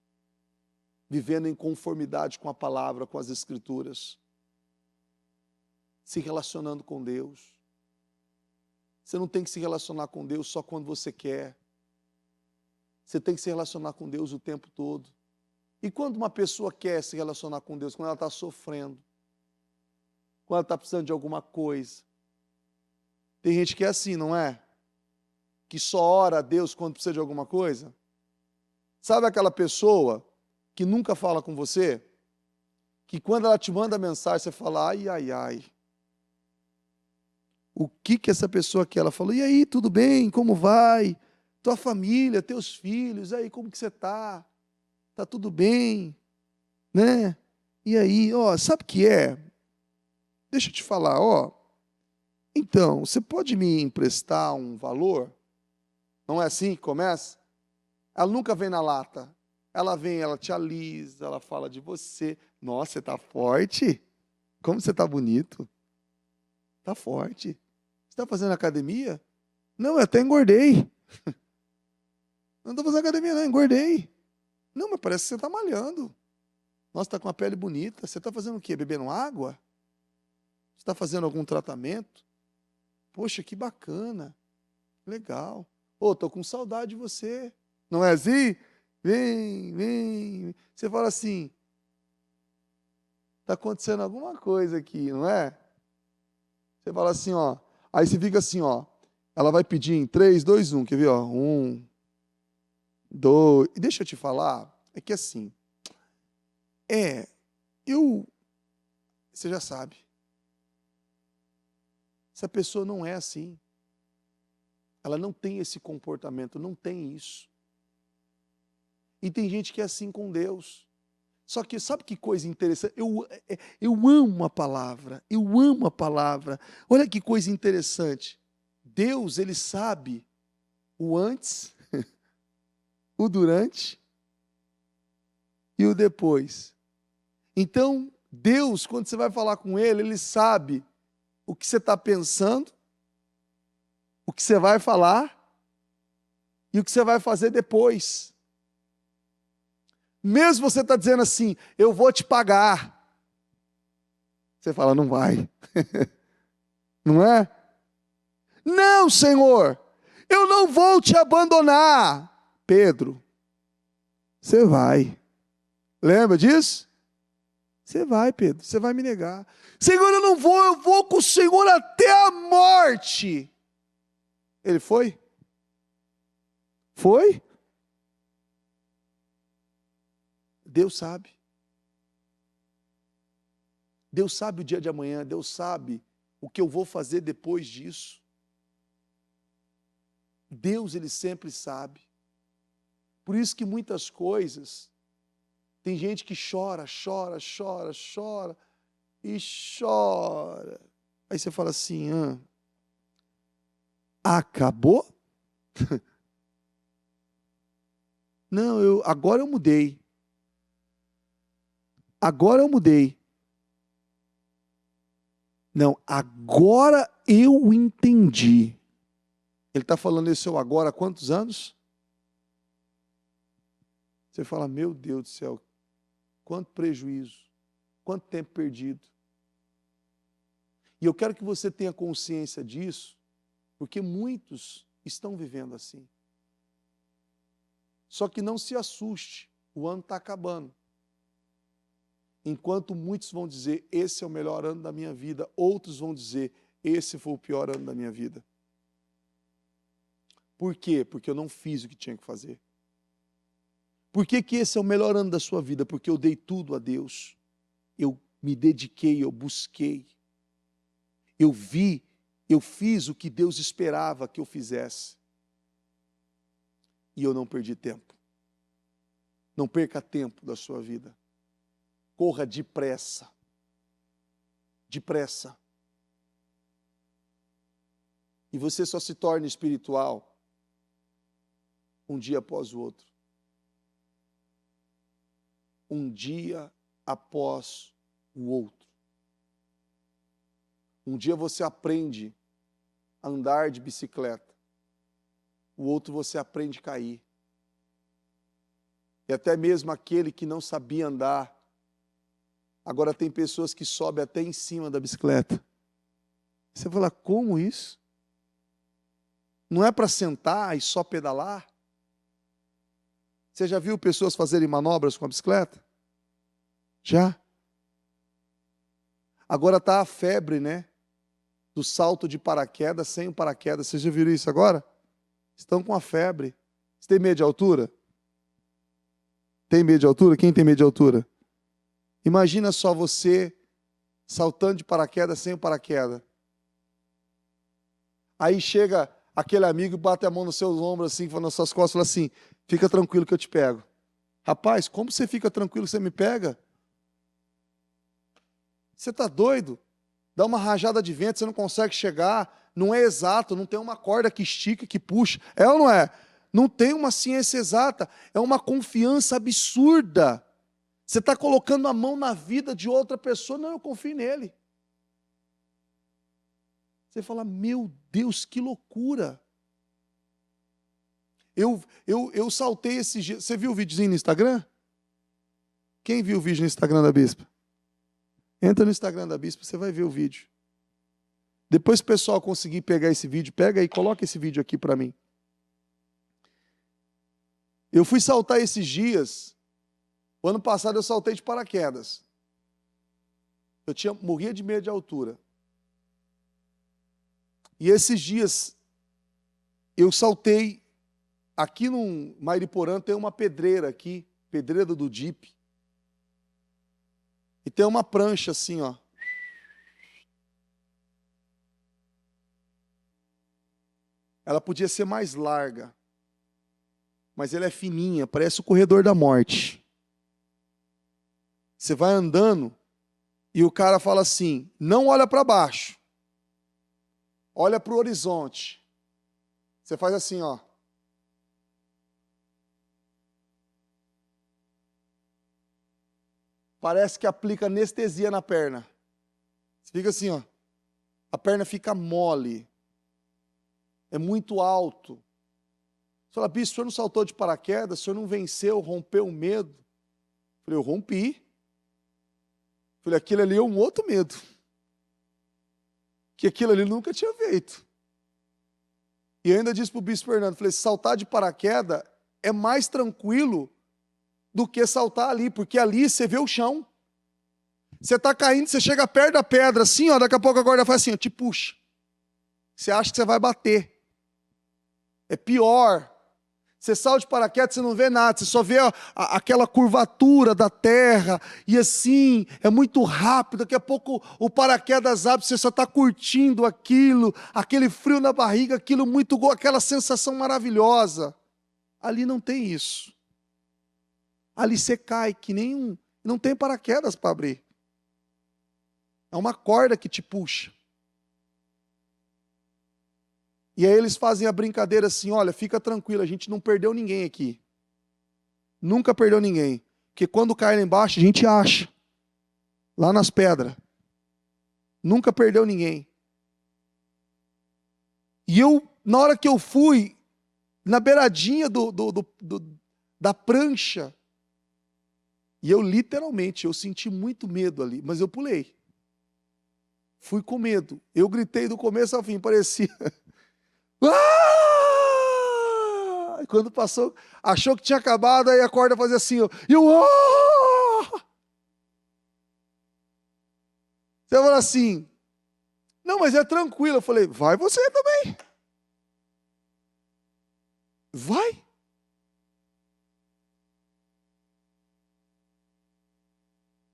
Vivendo em conformidade com a palavra, com as Escrituras. Se relacionando com Deus. Você não tem que se relacionar com Deus só quando você quer. Você tem que se relacionar com Deus o tempo todo. E quando uma pessoa quer se relacionar com Deus? Quando ela está sofrendo. Quando ela está precisando de alguma coisa. Tem gente que é assim, não é? Que só ora a Deus quando precisa de alguma coisa. Sabe aquela pessoa que nunca fala com você? Que quando ela te manda mensagem, você fala, ai, ai, ai. O que essa pessoa quer? Ela falou, e aí, tudo bem? Como vai? tua família, teus filhos, aí como que você está? Está tudo bem? Né? E aí, ó, sabe o que é? Deixa eu te falar, ó. Então, você pode me emprestar um valor? Não é assim que começa? Ela nunca vem na lata. Ela vem, ela te alisa, ela fala de você. Nossa, você está forte? Como você está bonito? Está forte. Você está fazendo academia? Não, eu até engordei. Não estou fazendo academia, não, engordei. Não, mas parece que você está malhando. Nossa, está com a pele bonita. Você está fazendo o quê? Bebendo água? Você está fazendo algum tratamento? Poxa, que bacana. Legal. Ô, estou com saudade de você. Não é assim? Vem, vem. Você fala assim, está acontecendo alguma coisa aqui, não é? Você fala assim, ó. Aí você fica assim, ó. Ela vai pedir em 3, 2, 1. Quer ver, ó? 1, 2. E deixa eu te falar, é que assim, você já sabe. Essa pessoa não é assim. Ela não tem esse comportamento, não tem isso. E tem gente que é assim com Deus. Só que sabe que coisa interessante? Eu amo a palavra, eu amo a palavra. Olha que coisa interessante. Deus, ele sabe o antes, o durante e o depois. Então, Deus, quando você vai falar com Ele, Ele sabe o que você está pensando, o que você vai falar e o que você vai fazer depois. Mesmo você está dizendo assim, eu vou te pagar. Você fala, não vai. Não é? Não, Senhor, eu não vou te abandonar. Pedro, você vai. Lembra disso? Você vai, Pedro, você vai me negar. Senhor, eu não vou, eu vou com o Senhor até a morte. Ele foi? Foi? Deus sabe. Deus sabe o dia de amanhã, Deus sabe o que eu vou fazer depois disso. Deus, ele sempre sabe. Por isso que muitas coisas, tem gente que chora, chora, chora, chora e chora. Aí você fala assim, acabou? Não, agora eu mudei. Agora eu mudei. Não, agora eu entendi. Ele está falando esse seu agora há quantos anos? Você fala, meu Deus do céu, quanto prejuízo, quanto tempo perdido. E eu quero que você tenha consciência disso, porque muitos estão vivendo assim. Só que não se assuste, o ano está acabando. Enquanto muitos vão dizer, esse é o melhor ano da minha vida, outros vão dizer, esse foi o pior ano da minha vida. Por quê? Porque eu não fiz o que tinha que fazer. Por que que esse é o melhor ano da sua vida? Porque eu dei tudo a Deus. Eu me dediquei, eu busquei. Eu vi, eu fiz o que Deus esperava que eu fizesse. E eu não perdi tempo. Não perca tempo da sua vida. Corra depressa. Depressa. E você só se torna espiritual um dia após o outro. Um dia após o outro. Um dia você aprende a andar de bicicleta. O outro você aprende a cair. E até mesmo aquele que não sabia andar, agora tem pessoas que sobem até em cima da bicicleta. Você fala, como isso? Não é para sentar e só pedalar? Você já viu pessoas fazerem manobras com a bicicleta? Já? Agora está a febre, né? Do salto de paraquedas sem o paraquedas. Vocês já viram isso agora? Estão com a febre. Você tem medo de altura? Tem medo de altura? Quem tem medo de altura? Imagina só você saltando de paraquedas sem o paraquedas. Aí chega aquele amigo bate a mão nos seus ombros assim, nas suas costas, fala assim, fica tranquilo que eu te pego. Rapaz, como você fica tranquilo que você me pega? Você está doido? Dá uma rajada de vento, você não consegue chegar, não é exato, não tem uma corda que estica, que puxa. É ou não é? Não tem uma ciência exata, é uma confiança absurda. Você está colocando a mão na vida de outra pessoa, não, eu confio nele. Você fala, meu Deus, que loucura. Eu saltei esses dias. Você viu o videozinho no Instagram? Quem viu o vídeo no Instagram da Bispa? Entra no Instagram da Bispa, você vai ver o vídeo. Depois que o pessoal conseguir pegar esse vídeo, pega aí, coloca esse vídeo aqui para mim. Eu fui saltar esses dias. O ano passado eu saltei de paraquedas. Morria de medo de altura. E esses dias eu saltei. Aqui no Mairiporã tem uma pedreira aqui, pedreira do Jeep. E tem uma prancha assim, ó. Ela podia ser mais larga, mas ela é fininha, parece o corredor da morte. Você vai andando e o cara fala assim, não olha para baixo, olha para o horizonte. Você faz assim, ó. Parece que aplica anestesia na perna. Você fica assim, ó. A perna fica mole. É muito alto. Você fala, Bispo, o senhor não saltou de paraquedas? O senhor não venceu, rompeu o medo? Eu falei, eu rompi. Eu falei, aquilo ali é um outro medo. Que aquilo ali eu nunca tinha feito. E eu ainda disse para o Bispo Fernando, falei, saltar de paraquedas é mais tranquilo do que saltar ali, porque ali você vê o chão. Você está caindo, você chega perto da pedra, assim, ó, daqui a pouco a corda faz assim, ó, te puxa. Você acha que você vai bater. É pior. Você salta de paraquedas, você não vê nada, você só vê aquela curvatura da terra, e assim, é muito rápido, daqui a pouco o paraquedas abre, você só está curtindo aquilo, aquele frio na barriga, aquilo muito, aquela sensação maravilhosa. Ali não tem isso. Ali você cai que nem um, não tem paraquedas para abrir. É uma corda que te puxa. E aí eles fazem a brincadeira assim, olha, fica tranquilo, a gente não perdeu ninguém aqui. Nunca perdeu ninguém. Porque quando cai lá embaixo, a gente acha. Lá nas pedras. Nunca perdeu ninguém. E eu, na hora que eu fui, na beiradinha da prancha, e eu literalmente, eu senti muito medo ali, mas eu pulei. Fui com medo. Eu gritei do começo ao fim, parecia... Ah! E quando passou, achou que tinha acabado, aí a corda fazia assim, ó, e eu... Ah! Você fala assim, não, mas é tranquilo. Eu falei, vai você também. Vai.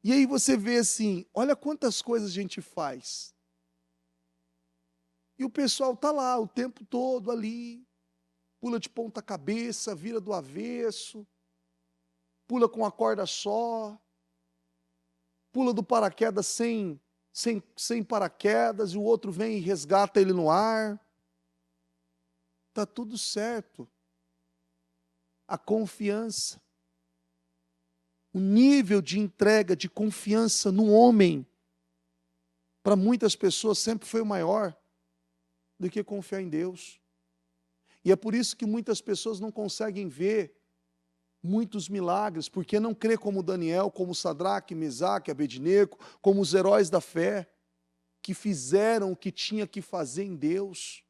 E aí você vê assim, olha quantas coisas a gente faz. E o pessoal está lá o tempo todo ali, pula de ponta cabeça, vira do avesso, pula com a corda só, pula do paraquedas sem paraquedas, e o outro vem e resgata ele no ar. Está tudo certo. A confiança, o nível de entrega, de confiança no homem, para muitas pessoas sempre foi o maior do que confiar em Deus. E é por isso que muitas pessoas não conseguem ver muitos milagres, porque não crê como Daniel, como Sadraque, Mesaque, Abednego, como os heróis da fé, que fizeram o que tinha que fazer em Deus.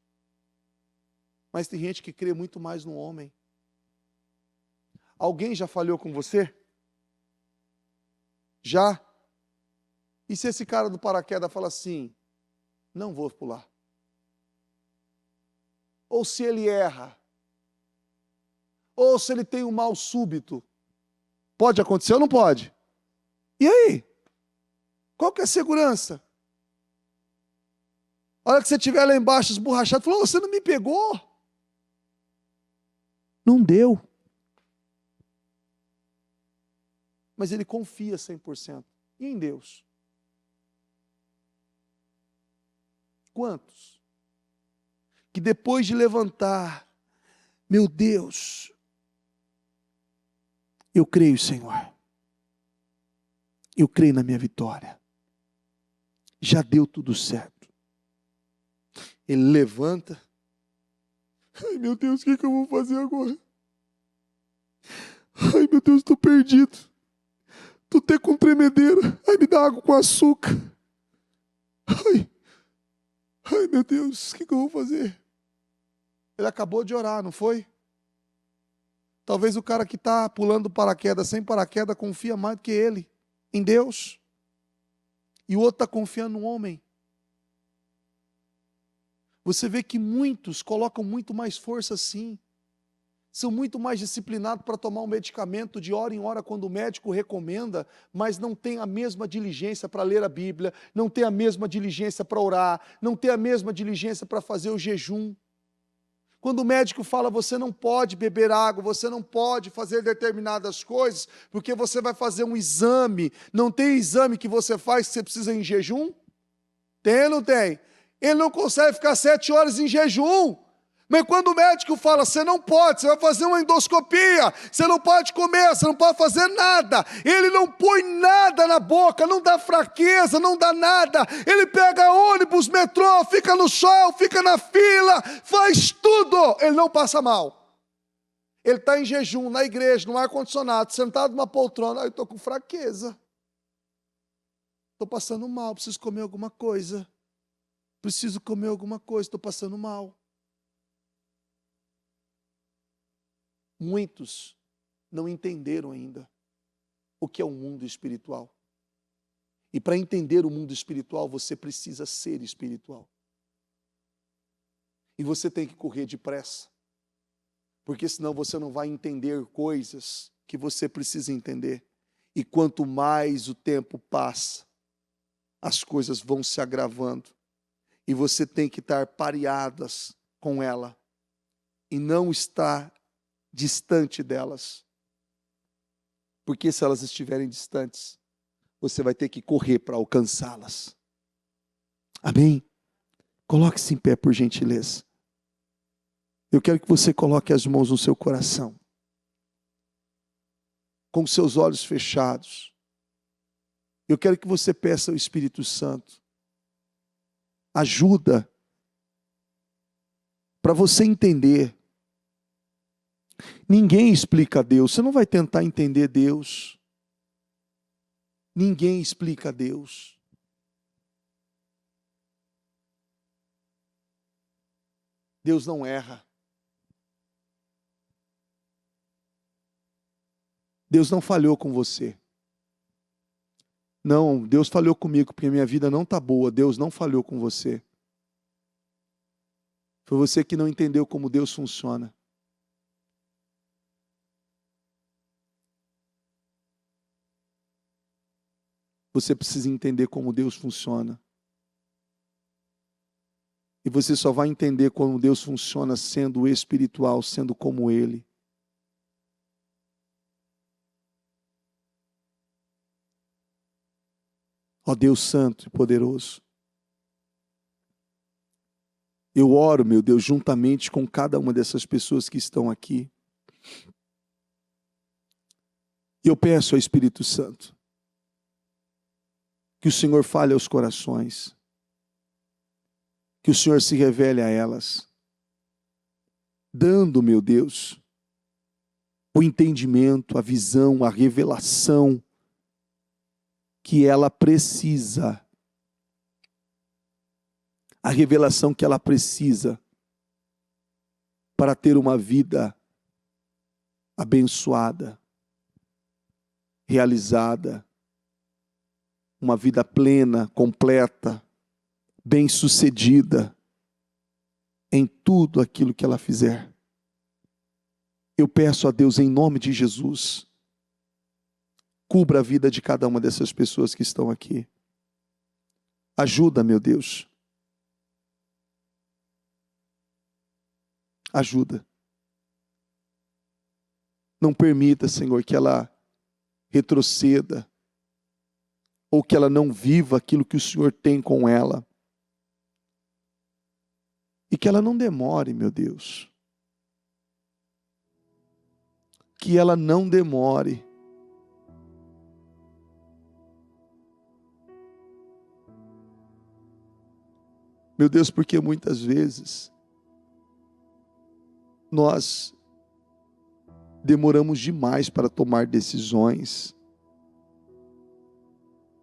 Mas tem gente que crê muito mais no homem. Alguém já falhou com você? Já? E se esse cara do paraquedas fala assim, não vou pular? Ou se ele erra? Ou se ele tem um mal súbito? Pode acontecer ou não pode? E aí? Qual que é a segurança? A hora que você estiver lá embaixo esborrachado, falou, você não me pegou. Não deu. Mas ele confia 100% em Deus. Quantos? Que depois de levantar, meu Deus, eu creio, Senhor. Eu creio na minha vitória. Já deu tudo certo. Ele levanta. Ai, meu Deus, o que eu vou fazer agora? Ai, meu Deus, estou perdido. Estou até com tremedeira. Ai, me dá água com açúcar. Ai, meu Deus, o que eu vou fazer? Ele acabou de orar, não foi? Talvez o cara que está pulando paraquedas sem paraquedas confia mais do que ele em Deus. E o outro está confiando no homem. Você vê que muitos colocam muito mais força sim. São muito mais disciplinados para tomar um medicamento de hora em hora quando o médico recomenda, mas não tem a mesma diligência para ler a Bíblia, não tem a mesma diligência para orar, não tem a mesma diligência para fazer o jejum. Quando o médico fala, você não pode beber água, você não pode fazer determinadas coisas, porque você vai fazer um exame. Não tem exame que você faz que você precisa ir em jejum? Tem ou não tem? Ele não consegue ficar 7 horas em jejum. Mas quando o médico fala, você não pode, você vai fazer uma endoscopia, você não pode comer, você não pode fazer nada. Ele não põe nada na boca, não dá fraqueza, não dá nada. Ele pega ônibus, metrô, fica no sol, fica na fila, faz tudo. Ele não passa mal. Ele está em jejum, na igreja, no ar-condicionado, sentado numa poltrona. Eu estou com fraqueza. Estou passando mal, preciso comer alguma coisa. Preciso comer alguma coisa, estou passando mal. Muitos não entenderam ainda o que é o mundo espiritual. E para entender o mundo espiritual, você precisa ser espiritual. E você tem que correr depressa, porque senão você não vai entender coisas que você precisa entender. E quanto mais o tempo passa, as coisas vão se agravando. E você tem que estar pareadas com ela e não estar distante delas. Porque se elas estiverem distantes, você vai ter que correr para alcançá-las. Amém? Coloque-se em pé, por gentileza. Eu quero que você coloque as mãos no seu coração, com os seus olhos fechados. Eu quero que você peça ao Espírito Santo ajuda para você entender. Ninguém explica a Deus. Você não vai tentar entender Deus. Ninguém explica a Deus. Deus não erra. Deus não falhou com você. Não, Deus falhou comigo porque a minha vida não está boa. Deus não falhou com você. Foi você que não entendeu como Deus funciona. Você precisa entender como Deus funciona. E você só vai entender como Deus funciona sendo espiritual, sendo como Ele. Ó Deus Santo e Poderoso, eu oro, meu Deus, juntamente com cada uma dessas pessoas que estão aqui. E eu peço ao Espírito Santo que o Senhor fale aos corações, que o Senhor se revele a elas, dando, meu Deus, o entendimento, a visão, a revelação que ela precisa. A revelação que ela precisa para ter uma vida abençoada, realizada, uma vida plena, completa, bem-sucedida em tudo aquilo que ela fizer. Eu peço a Deus em nome de Jesus, cubra a vida de cada uma dessas pessoas que estão aqui. Ajuda, meu Deus, Ajuda. Não permita, Senhor, que ela retroceda ou que ela não viva aquilo que o Senhor tem com ela. E que ela não demore, meu Deus. Que ela não demore. Meu Deus, porque muitas vezes nós demoramos demais para tomar decisões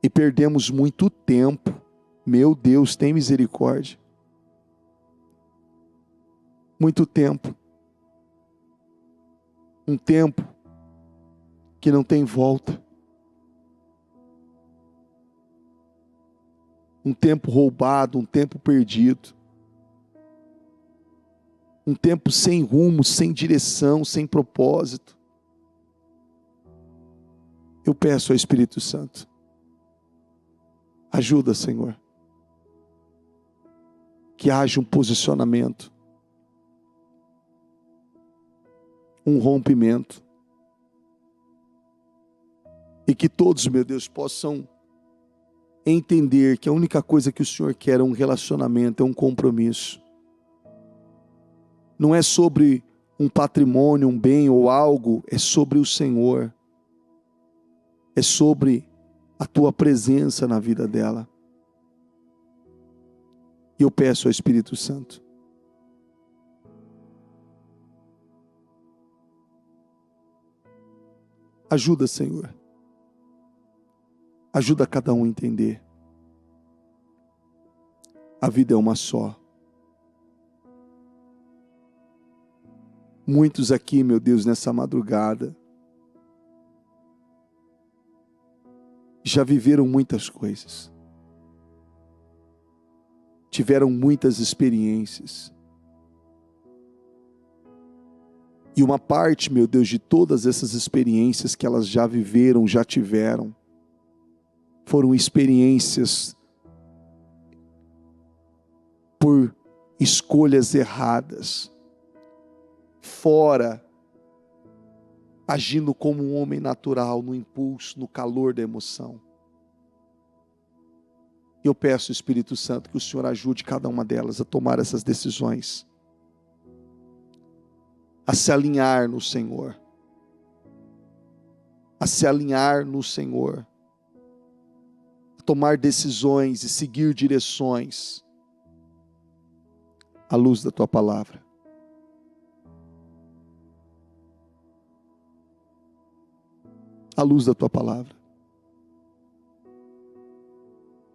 e perdemos muito tempo. Meu Deus, tem misericórdia. Muito tempo. Um tempo que não tem volta. Um tempo roubado, um tempo perdido. Um tempo sem rumo, sem direção, sem propósito. Eu peço ao Espírito Santo, ajuda, Senhor, que haja um posicionamento, um rompimento, e que todos, meu Deus, possam entender que a única coisa que o Senhor quer é um relacionamento, é um compromisso. Não é sobre um patrimônio, um bem ou algo, é sobre o Senhor. É sobre a tua presença na vida dela. E eu peço ao Espírito Santo, ajuda, Senhor. Ajuda cada um a entender. A vida é uma só. Muitos aqui, meu Deus, nessa madrugada, já viveram muitas coisas. Tiveram muitas experiências. E uma parte, meu Deus, de todas essas experiências que elas já viveram, já tiveram, foram experiências por escolhas erradas, fora, agindo como um homem natural, no impulso, no calor da emoção. Eu peço, Espírito Santo, que o Senhor ajude cada uma delas a tomar essas decisões, a se alinhar no Senhor, a se alinhar no Senhor, a tomar decisões e seguir direções à luz da Tua Palavra. À luz da Tua Palavra.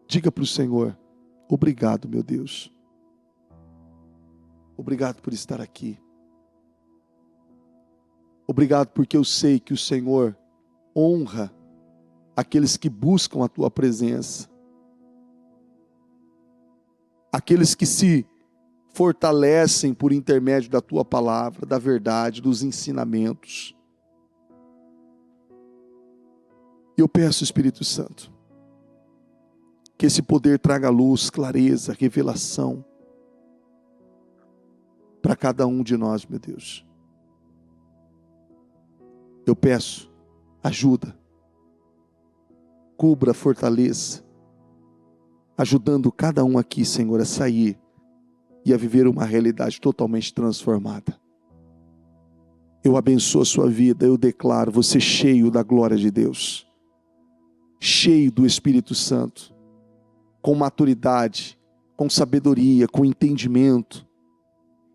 Diga para o Senhor, obrigado, meu Deus. Obrigado por estar aqui. Obrigado porque eu sei que o Senhor honra aqueles que buscam a Tua presença. Aqueles que se fortalecem por intermédio da Tua palavra, da verdade, dos ensinamentos. E eu peço, Espírito Santo, que esse poder traga luz, clareza, revelação para cada um de nós, meu Deus. Eu peço, ajuda, cubra, fortaleça, ajudando cada um aqui, Senhor, a sair e a viver uma realidade totalmente transformada. Eu abençoo a sua vida, eu declaro você cheio da glória de Deus, cheio do Espírito Santo, com maturidade, com sabedoria, com entendimento,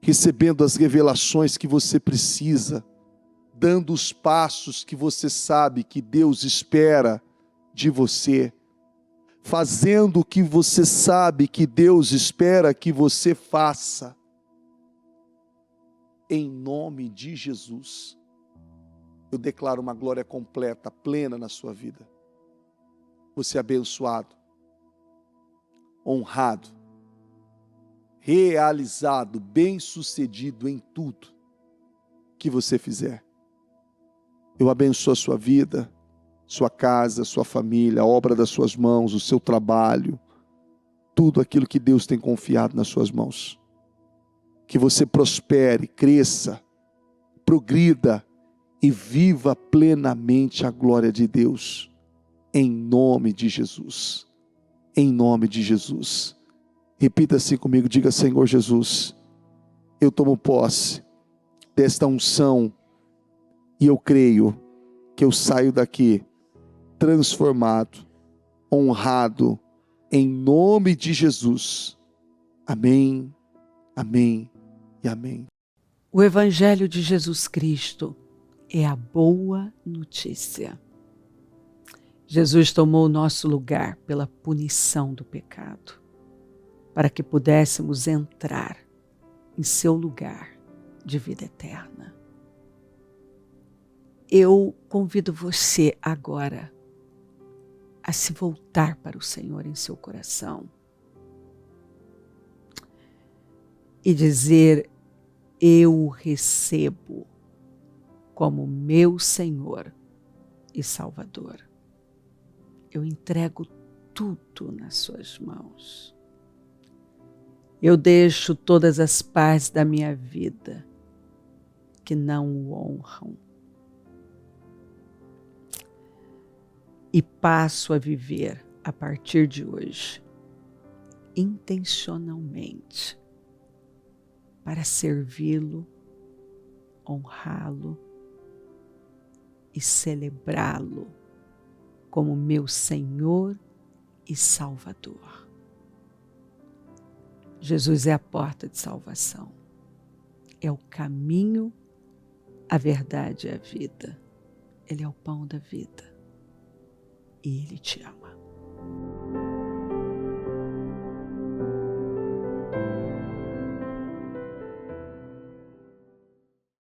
recebendo as revelações que você precisa, dando os passos que você sabe que Deus espera de você, fazendo o que você sabe que Deus espera que você faça. Em nome de Jesus, eu declaro uma glória completa, plena na sua vida. Você é abençoado, honrado, realizado, bem-sucedido em tudo que você fizer. Eu abençoo a sua vida, sua casa, sua família, a obra das suas mãos, o seu trabalho, tudo aquilo que Deus tem confiado nas suas mãos. que você prospere, cresça, progrida e viva plenamente a glória de Deus, em nome de Jesus, em nome de Jesus. Repita assim comigo, diga: Senhor Jesus, eu tomo posse desta unção e eu creio que eu saio daqui transformado, honrado, em nome de Jesus. Amém, amém e amém. O Evangelho de Jesus Cristo é a boa notícia. Jesus tomou o nosso lugar pela punição do pecado, para que pudéssemos entrar em seu lugar de vida eterna. Eu convido você agora a se voltar para o Senhor em seu coração e dizer: eu o recebo como meu Senhor e Salvador. Eu entrego tudo nas suas mãos. Eu deixo todas as partes da minha vida que não o honram e passo a viver a partir de hoje intencionalmente para servi-lo, honrá-lo e celebrá-lo como meu Senhor e Salvador. Jesus é a porta de salvação, é o caminho, a verdade e a vida. Ele é o pão da vida e Ele te ama.